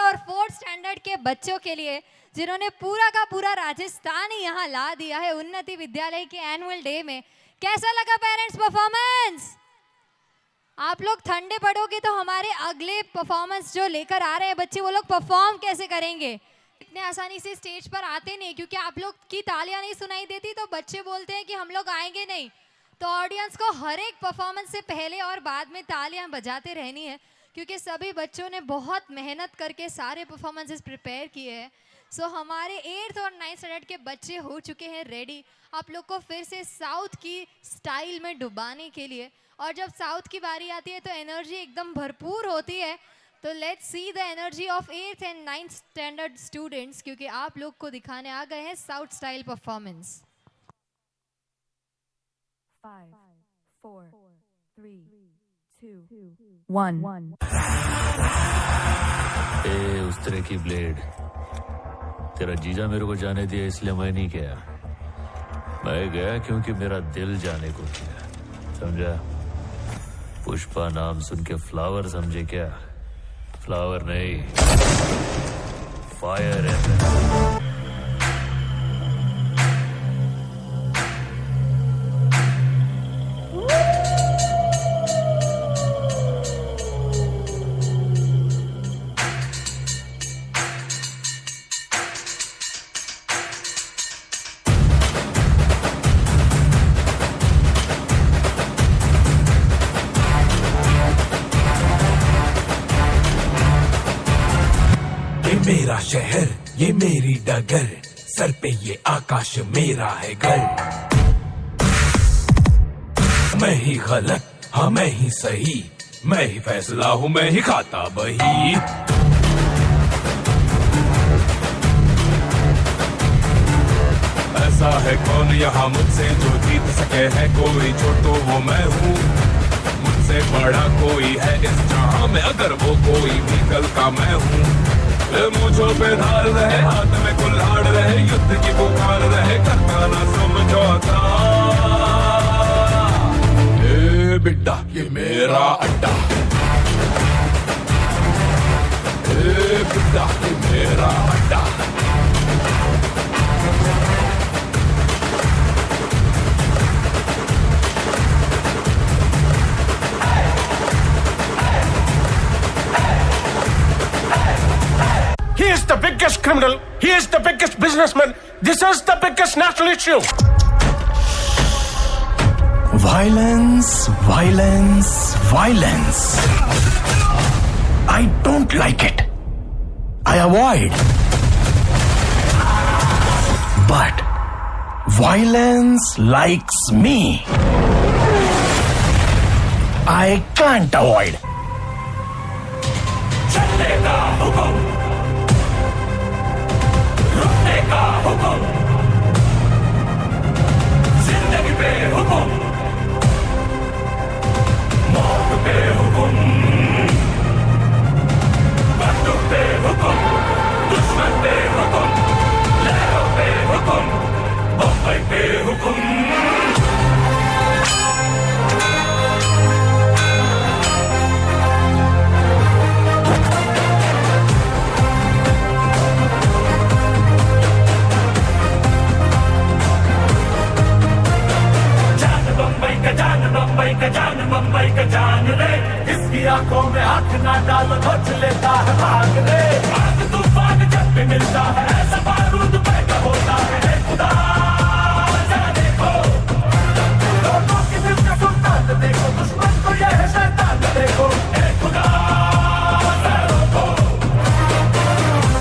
और 4th स्टैंडर्ड के बच्चों के लिए जिन्होंने पूरा का पूरा राजस्थान ही यहाँ ला दिया है उन्नति विद्यालय के एनुअल डे में। कैसा लगा पेरेंट्स परफॉर्मेंस? आप लोग ठंडे पड़ोगे तो हमारे अगले परफॉर्मेंस जो लेकर आ रहे हैं बच्चे, वो लोग परफॉर्म कैसे करेंगे? इतने आसानी से स्टेज पर आते नहीं, क्योंकि आप लोग की तालियां नहीं सुनाई देती तो बच्चे बोलते हैं कि हम लोग आएंगे नहीं। तो ऑडियंस को हर एक परफॉर्मेंस से पहले और बाद में तालियां बजाते रहनी है, क्योंकि सभी बच्चों ने बहुत मेहनत करके सारे परफॉर्मेंसेस प्रिपेयर किए हैं। सो हमारे 8th और 9th स्टैंडर्ड के बच्चे हो चुके हैं रेडी आप लोग को फिर से साउथ की स्टाइल में डुबाने के लिए। और जब साउथ की बारी आती है तो एनर्जी एकदम भरपूर होती है। तो let's see the energy of 8th and 9th standard students, क्योंकि आप लोग को दिखाने आ गए हैं साउथ स्टाइल परफॉर्मेंस। 5, 4, 3, 2, 1। ए उस तरह की ब्लेड, तेरा जीजा मेरे को जाने दिया इसलिए मैं नहीं गया। मैं गया क्योंकि मेरा दिल जाने को किया, समझा? पुष्पा नाम सुन के फ्लावर समझे क्या? फ्लावर नहीं, फायर है। मेरा शहर, ये मेरी डगर, सर पे ये आकाश मेरा है घर। मैं ही गलत, हाँ मैं ही सही, मैं ही फैसला हूँ, मैं ही खाता बही। ऐसा है कौन यहाँ मुझसे जो जीत सके है कोई, जो तो वो मैं हूँ। मुझसे बड़ा कोई है इस जहाँ में, अगर वो कोई भी कल का मैं हूँ। मुझो पे धार रहे, हाथ में कुल्हाड़ रहे, युद्ध की पुकार रहे, करता ना समझौता। ए बिड्डा ये मेरा अड्डा, ए बिड्डा ये मेरा अड्डा। He is the biggest criminal. He is the biggest businessman. This is the biggest national issue. Violence, violence, violence. I don't like it. I avoid. But violence likes me. I can't avoid. चलेगा हुकुम, रुकने का हुकुम, जिंदगी पे हुकुम, मौत पे हुकुम, बंदूक पे हुकुम, दुश्मन पे हुकुम, लहरों पे हुकुम, बम्बई पे हुकुम। बम्बई का जान रे, इसकी आंखों में आंख ना डाल, खोज लेता है भाग रे। आग तूफान जब भी मिलता है, ऐसा बारूद पैदा होता है। खुदा जरा देखो, दोनों की दिल का सुल्तान देखो, दुश्मन को यह है शैतान देखो। खुदा जरा रोको,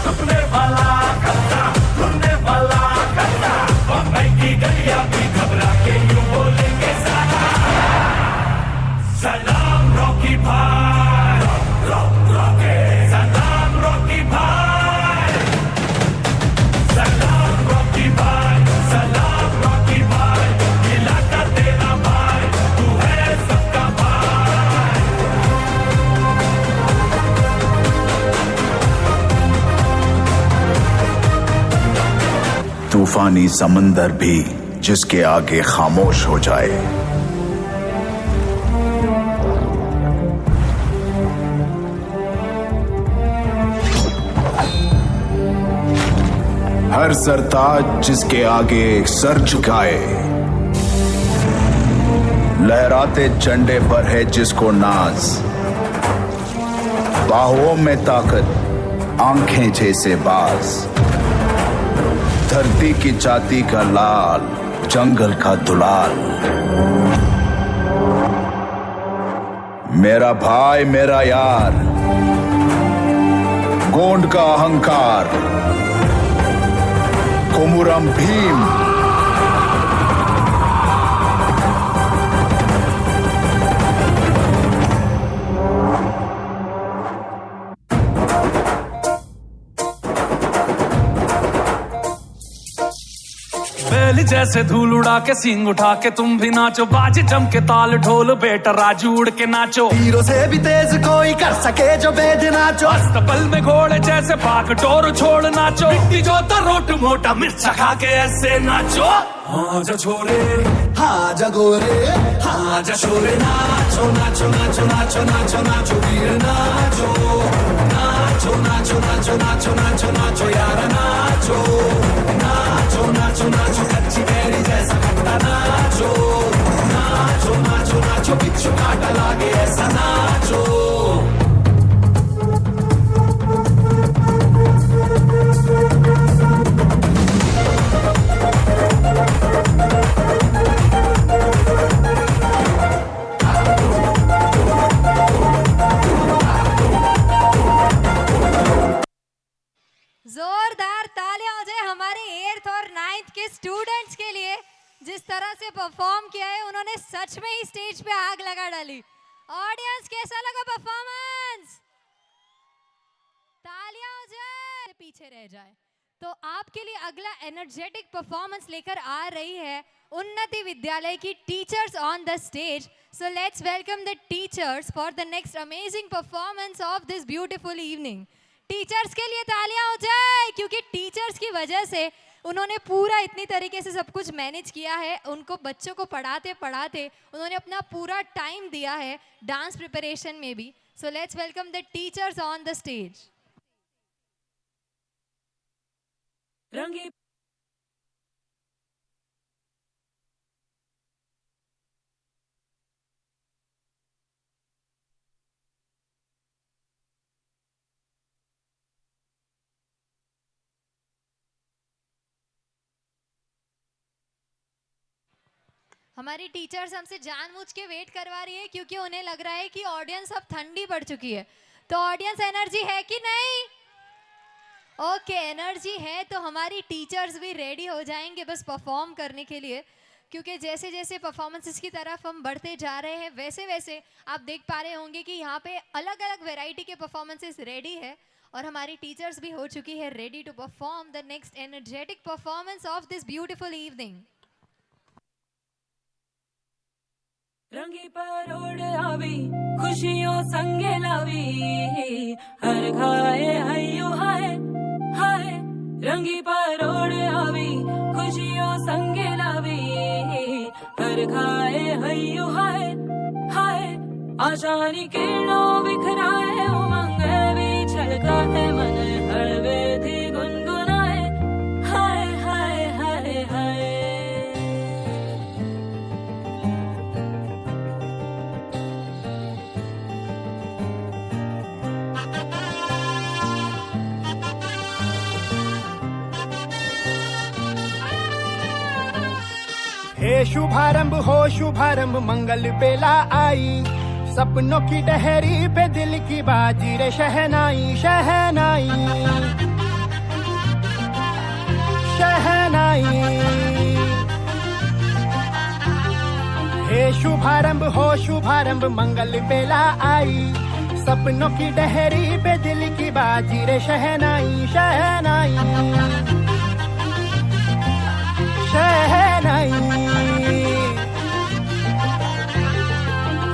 रुकने वाला खतरा, रुकने वाला खतरा। बम्बई की गलियां भी घबरा के यूं बोलेंगे सलाम रॉकी भाई, रॉकी, सलाम रॉकी भाई, सलाम रॉकी भाई, सलाम रॉकी भाई। इलाका तेरा भाई, तू है सबका भाई। तूफानी समंदर भी जिसके आगे खामोश हो जाए, हर सरताज जिसके आगे सर झुकाए, लहराते झंडे पर है जिसको नाज, बाहों में ताकत, आंखें जैसे बाज, धरती की जाति का लाल, जंगल का दुलाल, मेरा भाई मेरा यार, गोंड का अहंकार, कोमुरम भीम। बैल जैसे धूल उड़ा के सींग उठा के तुम भी नाचो, बाज जम के ताल ढोल बेटा राजू उड़ के नाचो, तीरों से भी तेज कोई कर सके जो बेद नाचो, अस्तबल में घोड़े जैसे पाक टोर छोड़ नाचो, मिट्टी जो रोट मोटा मिर्चा खा के ऐसे नाचो। हाँ जा छोरे, हाँ जगोरे, हाँ जा छोरे, नाचो नाचो नाचो नाचो नाचो नाचो वीर नाचो, नाचो नाचो नाचो नाचो नाचो नाचो यार नाचो, नाचो नाचो नाचो कच्ची कैरी जैसा खट्टा नाचो, नाचो नाचो नाचो बिच्छू काटा लागे ऐसा नाचो। जोरदार तालियां हो जाए हमारे 8th और 9th के स्टूडेंट्स के लिए, जिस तरह से परफॉर्म किया है उन्होंने सच में ही स्टेज पे आग लगा डाली। ऑडियंस कैसा लगा परफॉर्मेंस? तालियां हो जाए, पीछे रह जाए। तो आपके लिए अगला एनर्जेटिक परफॉर्मेंस लेकर आ रही है उन्नति विद्यालय की teachers on the stage. So let's welcome the teachers for the next amazing performance of this beautiful evening. Teachers के लिए तालियां हो जाए, क्योंकि टीचर्स की वजह से उन्होंने पूरा इतनी तरीके से सब कुछ मैनेज किया है। उनको बच्चों को पढ़ाते पढ़ाते उन्होंने अपना पूरा टाइम दिया है डांस प्रिपरेशन में भी। सो let's welcome the teachers on the stage. रंगी हमारी टीचर्स हमसे जानबूझ के वेट करवा रही है, क्योंकि उन्हें लग रहा है कि ऑडियंस अब ठंडी पड़ चुकी है। तो ऑडियंस एनर्जी है कि नहीं? ओके, एनर्जी है तो हमारी टीचर्स भी रेडी हो जाएंगे बस परफॉर्म करने के लिए, क्योंकि जैसे जैसे परफॉर्मेंसेस की तरफ हम बढ़ते जा रहे हैं वैसे वैसे आप देख पा रहे होंगे कि यहाँ पे अलग अलग वैरायटी के परफॉर्मेंसेस रेडी है और हमारी टीचर्स भी हो चुकी है ready to perform the next energetic performance of this beautiful evening. रंगी परोड़ आवी खुशियों संगे लावी, हर खाए हयो हाय हाय। रंगी परोड़ आवी खुशियों संगे लावी, हर खाए हयो हाय हाय। आशानी किरणों बिखराए उमंग भी छलका है मन, हड़वे थी गुनगुनाए हाय हाय हाय हाय। हे शुभारंभ हो शुभारंभ मंगल बेला आई, सपनों की डहरी पे दिल की बाजी रे शहनाई शहनाई शहनाई। हे शुभारंभ हो शुभारंभ मंगल बेला आई, सपनों की डहरी पे दिल की बाजी रे शहनाई शहनाई शहनाई।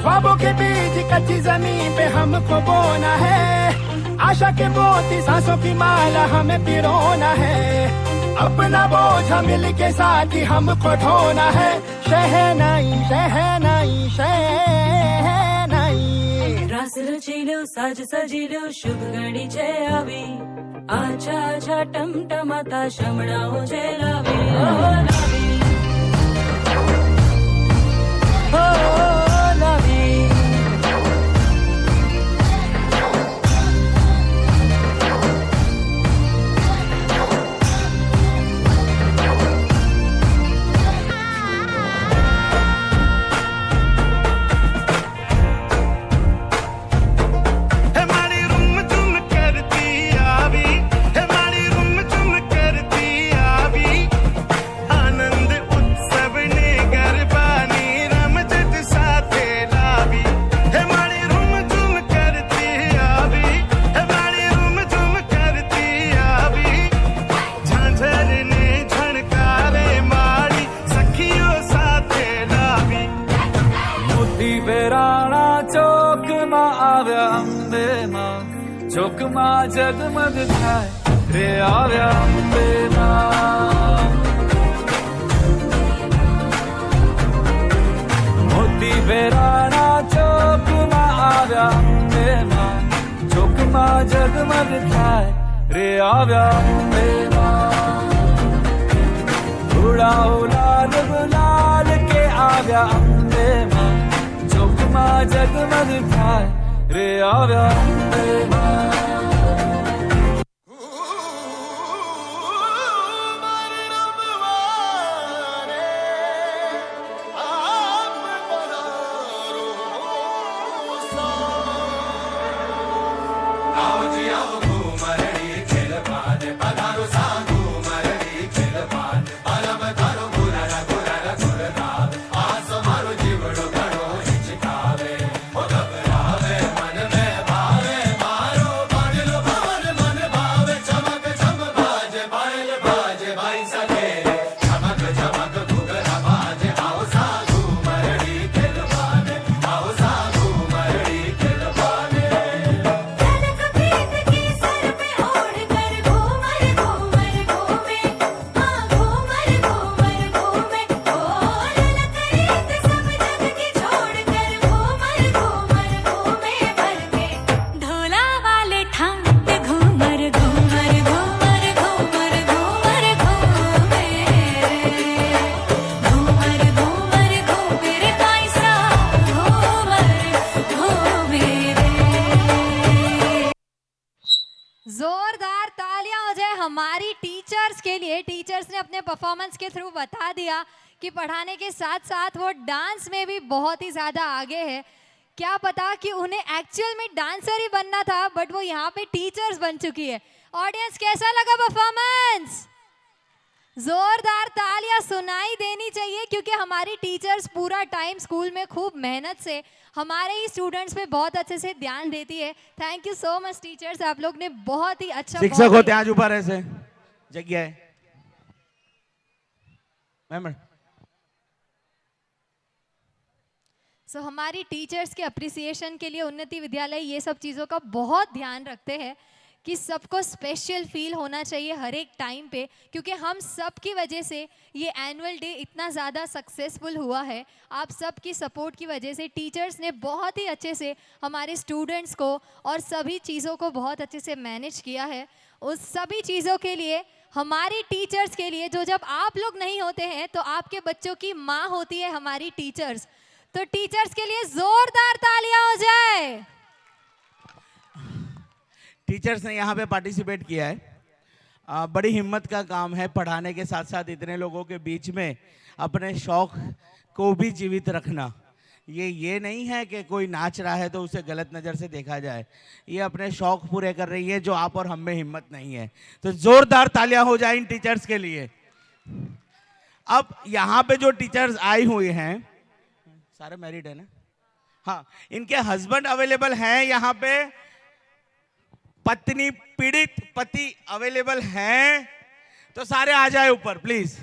ख्वाबों के बीज कच्ची जमीन पे हमको बोना है, आशा के मोती सांसों की माला हमें पिरोना है, अपना बोझ मिल के साथ ही हमको ढोना है। शहनाई शहनाई शहनाई। रास रचिलो साज सजिलो शुभ घड़ी छे आवी आछा आछा टमटमाता शमणाओ छे लावी ओ लावी ओ लावी चौक मां जगमग थाय रे आव्या अंबे मां मोती वेराणा चौक मां आव्या अंबे मां चौक मां जगमग थाय रे आव्या अंबे मां उड़ाओ लाल गुलाल के आव्या अंबे मां चौक मां जगमग थाय रे आव्या अंबे मां जोरदार तालियां हो जाए हमारी टीचर्स के लिए। टीचर्स ने अपने परफॉर्मेंस के थ्रू बता दिया कि पढ़ाने के साथ साथ वो डांस में भी बहुत ही ज़्यादा आगे है। क्या पता कि उन्हें एक्चुअल में डांसर ही बनना था, बट वो यहाँ पे टीचर्स बन चुकी है। ऑडियंस कैसा लगा परफॉर्मेंस? जोरदार तालियां सुनाई देनी चाहिए, क्योंकि हमारी टीचर्स पूरा टाइम स्कूल में खूब मेहनत से हमारे ही स्टूडेंट्स पे बहुत अच्छे से ध्यान देती है। Thank you so much teachers, आप लोग ने बहुत ही अच्छा। शिक्षक हो ત્યાં જ ઊભા રહેશે જગ્યાએ મેમ। सो हमारी टीचर्स के अप्रिसिएशन के लिए उन्नति विद्यालय ये सब चीज़ों का बहुत ध्यान रखते हैं कि सबको स्पेशल फील होना चाहिए हर एक टाइम पे, क्योंकि हम सब की वजह से ये एनुअल डे इतना ज़्यादा सक्सेसफुल हुआ है। आप सब की सपोर्ट की वजह से टीचर्स ने बहुत ही अच्छे से हमारे स्टूडेंट्स को और सभी चीज़ों को बहुत अच्छे से मैनेज किया है। उस सभी चीज़ों के लिए हमारी टीचर्स के लिए, जो जब आप लोग नहीं होते हैं तो आपके बच्चों की माँ होती है हमारी टीचर्स, तो टीचर्स के लिए जोरदार तालियां हो जाए। टीचर्स ने यहाँ पे पार्टिसिपेट किया है। बड़ी हिम्मत का काम है पढ़ाने के साथ साथ इतने लोगों के बीच में अपने शौक को भी जीवित रखना। ये नहीं है कि कोई नाच रहा है तो उसे गलत नज़र से देखा जाए। ये अपने शौक पूरे कर रही है, जो आप और हम में हिम्मत नहीं है। तो जोरदार तालियां हो जाए इन टीचर्स के लिए। अब यहाँ पे जो टीचर्स आई हुई हैं सारे मैरिड है ना? हाँ, इनके हस्बैंड अवेलेबल हैं यहाँ पे, पत्नी पीड़ित पति अवेलेबल हैं, तो सारे आ जाए ऊपर प्लीज,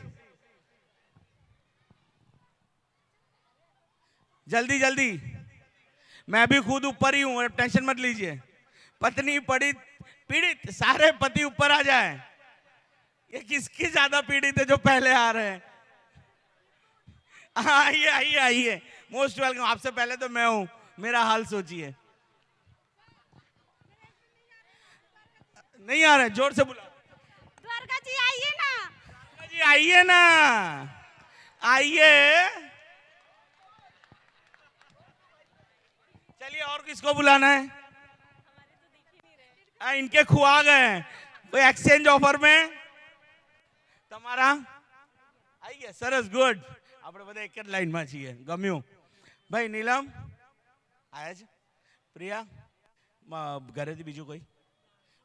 जल्दी जल्दी। मैं भी खुद ऊपर ही हूं, टेंशन मत लीजिए। पत्नी पीड़ित सारे पति ऊपर आ जाए। ये किसकी ज्यादा पीड़ित है जो पहले आ रहे हैं? आइए आइए आइए, मोस्ट वेलकम। आपसे पहले तो मैं हूं, मेरा हाल सोचिए। नहीं आ रहा है, जोर से बुला। द्वारका जी आइए ना। द्वारका जी आइए ना, आइए। चलिए और किसको बुलाना है? इनके खुआ गए कोई एक्सचेंज ऑफर में તમારા આઈએ સરસ ગુડ આપણે બધા એક જ લાઈનમાં છીએ ગમ્યું ભાઈ નીલમ આયા છે પ્રિયા ઘરેથી બીજું કોઈ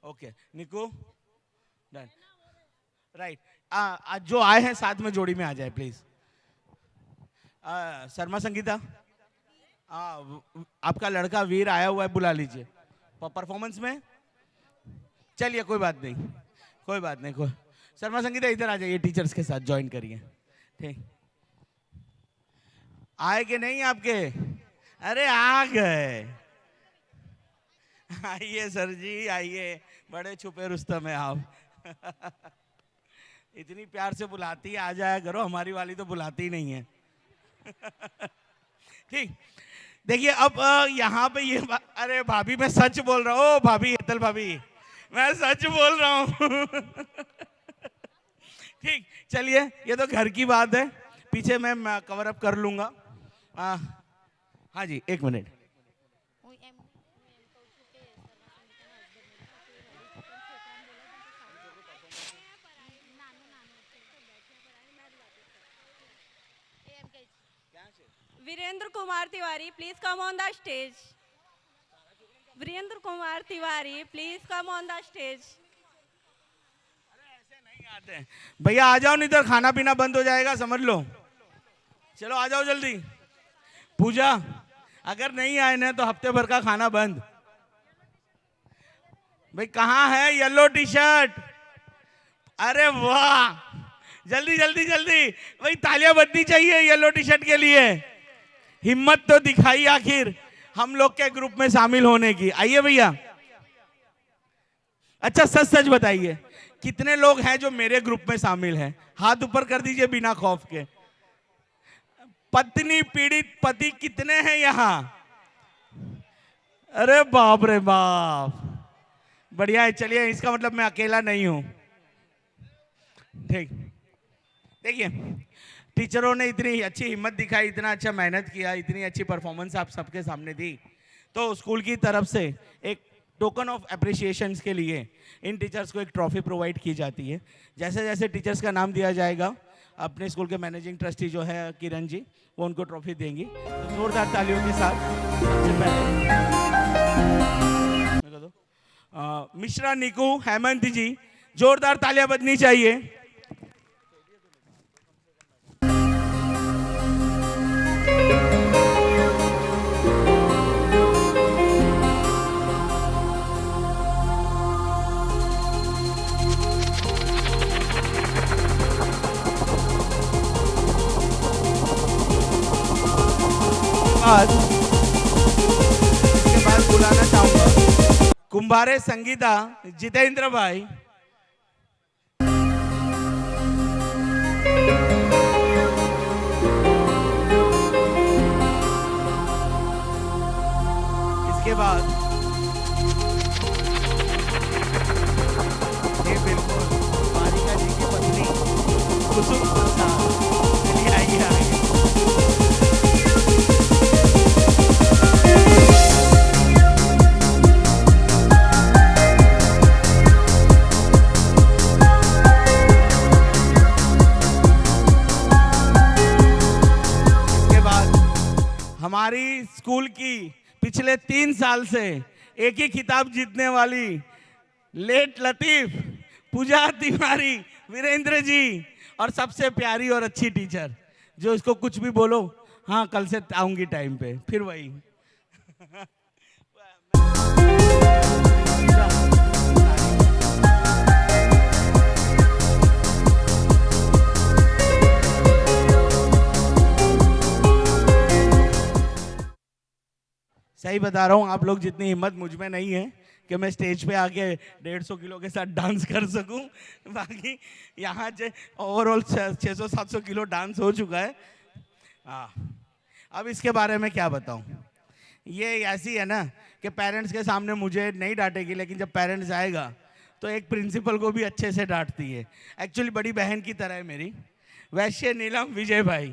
ઓકે નિકુ डन राइट आज जो आए हैं साथ में जोड़ी में आ जाए प्लीज शर्मा संगीता आपका लड़का वीर आया हुआ है बुला लीजिए परफॉर्मेंस में चलिए कोई बात नहीं कोई शर्मा संगीता इधर आ जाइए टीचर्स के साथ ज्वाइन करिए ठीक आए कि नहीं आपके अरे आ गए आइए सर जी आइए बड़े छुपे रुस्तम है आप इतनी प्यार से बुलाती आ जाया करो हमारी वाली तो बुलाती ही नहीं है ठीक देखिए अब यहाँ पे ये अरे भाभी मैं सच बोल रहा हूँ भाभी हेतल भाभी मैं सच बोल रहा हूँ ठीक चलिए ये तो घर की बात है पीछे मैं कवर अप कर लूंगा हाँ जी एक minute Virendra Kumar Tiwari please come on the stage Virendra Kumar Tiwari please come on the stage आते हैं भैया आ जाओ नहीं तो खाना पीना बंद हो जाएगा समझ लो चलो आ जाओ जल्दी पूजा अगर नहीं आए ना तो हफ्ते भर का खाना बंद भाई कहाँ है येलो टी शर्ट अरे वाह जल्दी जल्दी जल्दी भाई तालियां बजनी चाहिए येलो टी शर्ट के लिए हिम्मत तो दिखाई आखिर हम लोग के ग्रुप में शामिल होने की आइए भैया अच्छा सच सच बताइए कितने लोग हैं जो मेरे ग्रुप में शामिल हैं हाथ ऊपर कर दीजिए बिना खौफ के पत्नी पीड़ित पति कितने हैं यहाँ अरे बाप रे बाप बढ़िया है चलिए इसका मतलब मैं अकेला नहीं हूं ठीक देखिए टीचरों ने इतनी अच्छी हिम्मत दिखाई इतना अच्छा मेहनत किया इतनी अच्छी परफॉर्मेंस आप सबके सामने दी तो स्कूल की तरफ से एक टोकन ऑफ अप्रिसिएशन के लिए इन टीचर्स को एक ट्रॉफी प्रोवाइड की जाती है जैसे जैसे टीचर्स का नाम दिया जाएगा अपने स्कूल के मैनेजिंग ट्रस्टी जो है किरण जी वो उनको ट्रॉफी देंगी तो जोरदार तालियों के साथ सबसे पहले मिश्रा निकू हेमंत जी जोरदार तालियां बजनी चाहिए इसके बाद बुलाना चाहूंगा कुंभारे संगीता जितेंद्र भाई इसके बाद ये बिल्कुल बालिका जी की पत्नी कुसुम चलिए आइए आइए हमारी स्कूल की पिछले 3 साल से एक ही खिताब जीतने वाली लेट लतीफ पूजा तिवारी वीरेंद्र जी और सबसे प्यारी और अच्छी टीचर जो इसको कुछ भी बोलो हाँ कल से आऊंगी टाइम पे फिर वही सही बता रहा हूँ आप लोग जितनी हिम्मत मुझ में नहीं है कि मैं स्टेज पे आके 150 किलो के साथ डांस कर सकूं बाकी यहाँ ओवरऑल 600-700 किलो डांस हो चुका है अब इसके बारे में क्या बताऊं ये ऐसी है ना कि पेरेंट्स के सामने मुझे नहीं डांटेगी लेकिन जब पेरेंट्स आएगा तो एक प्रिंसिपल को भी अच्छे से डांटती है। एक्चुअली बड़ी बहन की तरह है मेरी। वैश्य नीलम विजय भाई।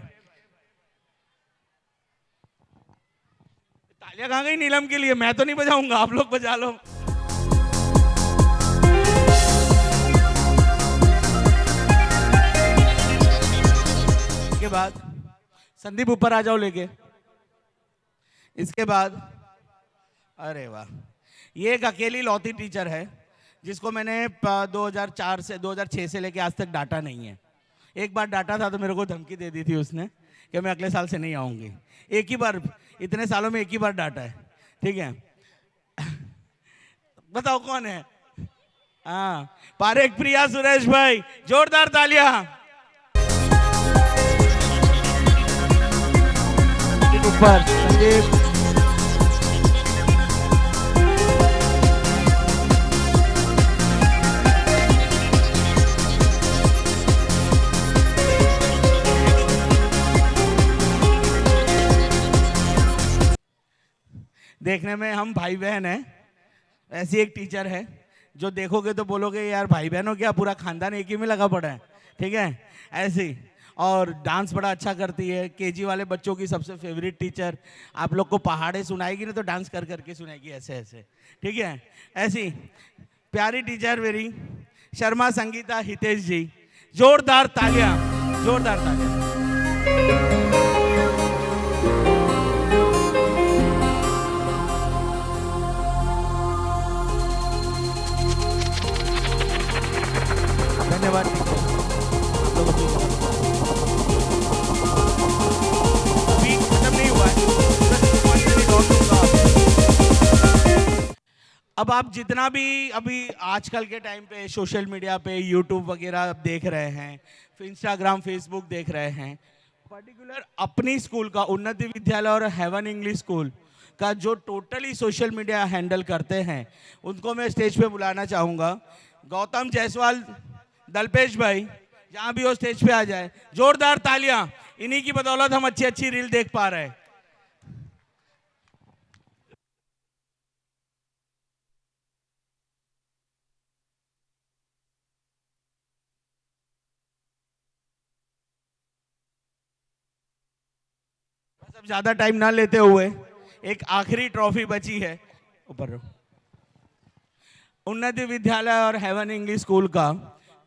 तालियां कहाँ गई नीलम के लिए? मैं तो नहीं बजाऊंगा, आप लोग बजा लो। इसके बाद संदीप ऊपर आ जाओ लेके। इसके बाद अरे वाह, ये एक अकेली लौती टीचर है जिसको मैंने 2004 से 2006 से लेके आज तक डांटा नहीं है। एक बार डांटा था तो मेरे को धमकी दे दी थी उसने कि मैं अगले साल से नहीं आऊंगी। एक ही बार, इतने सालों में एक ही बार डांटा है, ठीक है। बताओ कौन है? हाँ, पारेख प्रिया सुरेश भाई, जोरदार तालियां। ऊपर संदीप। देखने में हम भाई बहन हैं, ऐसी एक टीचर है जो देखोगे तो बोलोगे यार भाई बहनों क्या, पूरा खानदान एक ही में लगा पड़ा है, ठीक है, ऐसी। और डांस बड़ा अच्छा करती है। केजी वाले बच्चों की सबसे फेवरेट टीचर। आप लोग को पहाड़े सुनाएगी ना तो डांस कर करके सुनाएगी ऐसे ऐसे, ठीक है। ऐसी प्यारी टीचर मेरी शर्मा संगीता हितेश जी, जोरदार तालियां, जोरदार तालियां। धन्यवाद टीचर। अभी खत्म नहीं हुआ है, अब आप जितना भी अभी आजकल के टाइम पे सोशल मीडिया पे यूट्यूब वगैरह देख रहे हैं, इंस्टाग्राम फेसबुक देख रहे हैं, पर्टिकुलर अपनी स्कूल का उन्नति विद्यालय और हेवन इंग्लिश स्कूल का जो टोटली सोशल मीडिया हैंडल करते हैं उनको मैं स्टेज पे बुलाना चाहूँगा। गौतम जायसवाल, दलपेश भाई, जहाँ भी हो स्टेज पे आ जाए। जोरदार तालियां, इन्हीं की बदौलत हम अच्छी अच्छी रील देख पा रहे हैं। बस अब ज्यादा टाइम ना लेते हुए एक आखिरी ट्रॉफी बची है, ऊपर उन्नति विद्यालय और हेवन इंग्लिश स्कूल का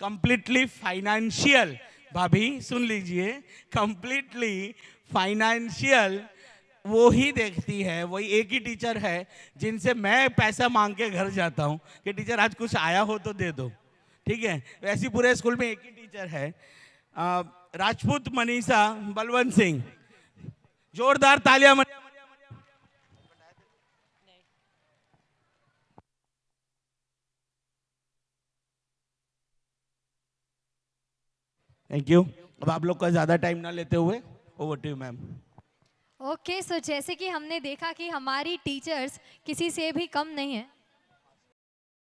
कंप्लीटली फाइनेंशियल, भाभी सुन लीजिए, कंप्लीटली फाइनेंशियल वो ही देखती है। वही एक ही टीचर है जिनसे मैं पैसा मांग के घर जाता हूँ कि टीचर आज कुछ आया हो तो दे दो, ठीक है। वैसे पूरे स्कूल में एक ही टीचर है, राजपूत मनीषा बलवंत सिंह। जोरदार तालियां। Thank you. अब आप लोग का ज्यादा टाइम ना लेते हुए over to you ma'am. Okay, so जैसे कि हमने देखा कि हमारी टीचर्स किसी से भी कम नहीं है,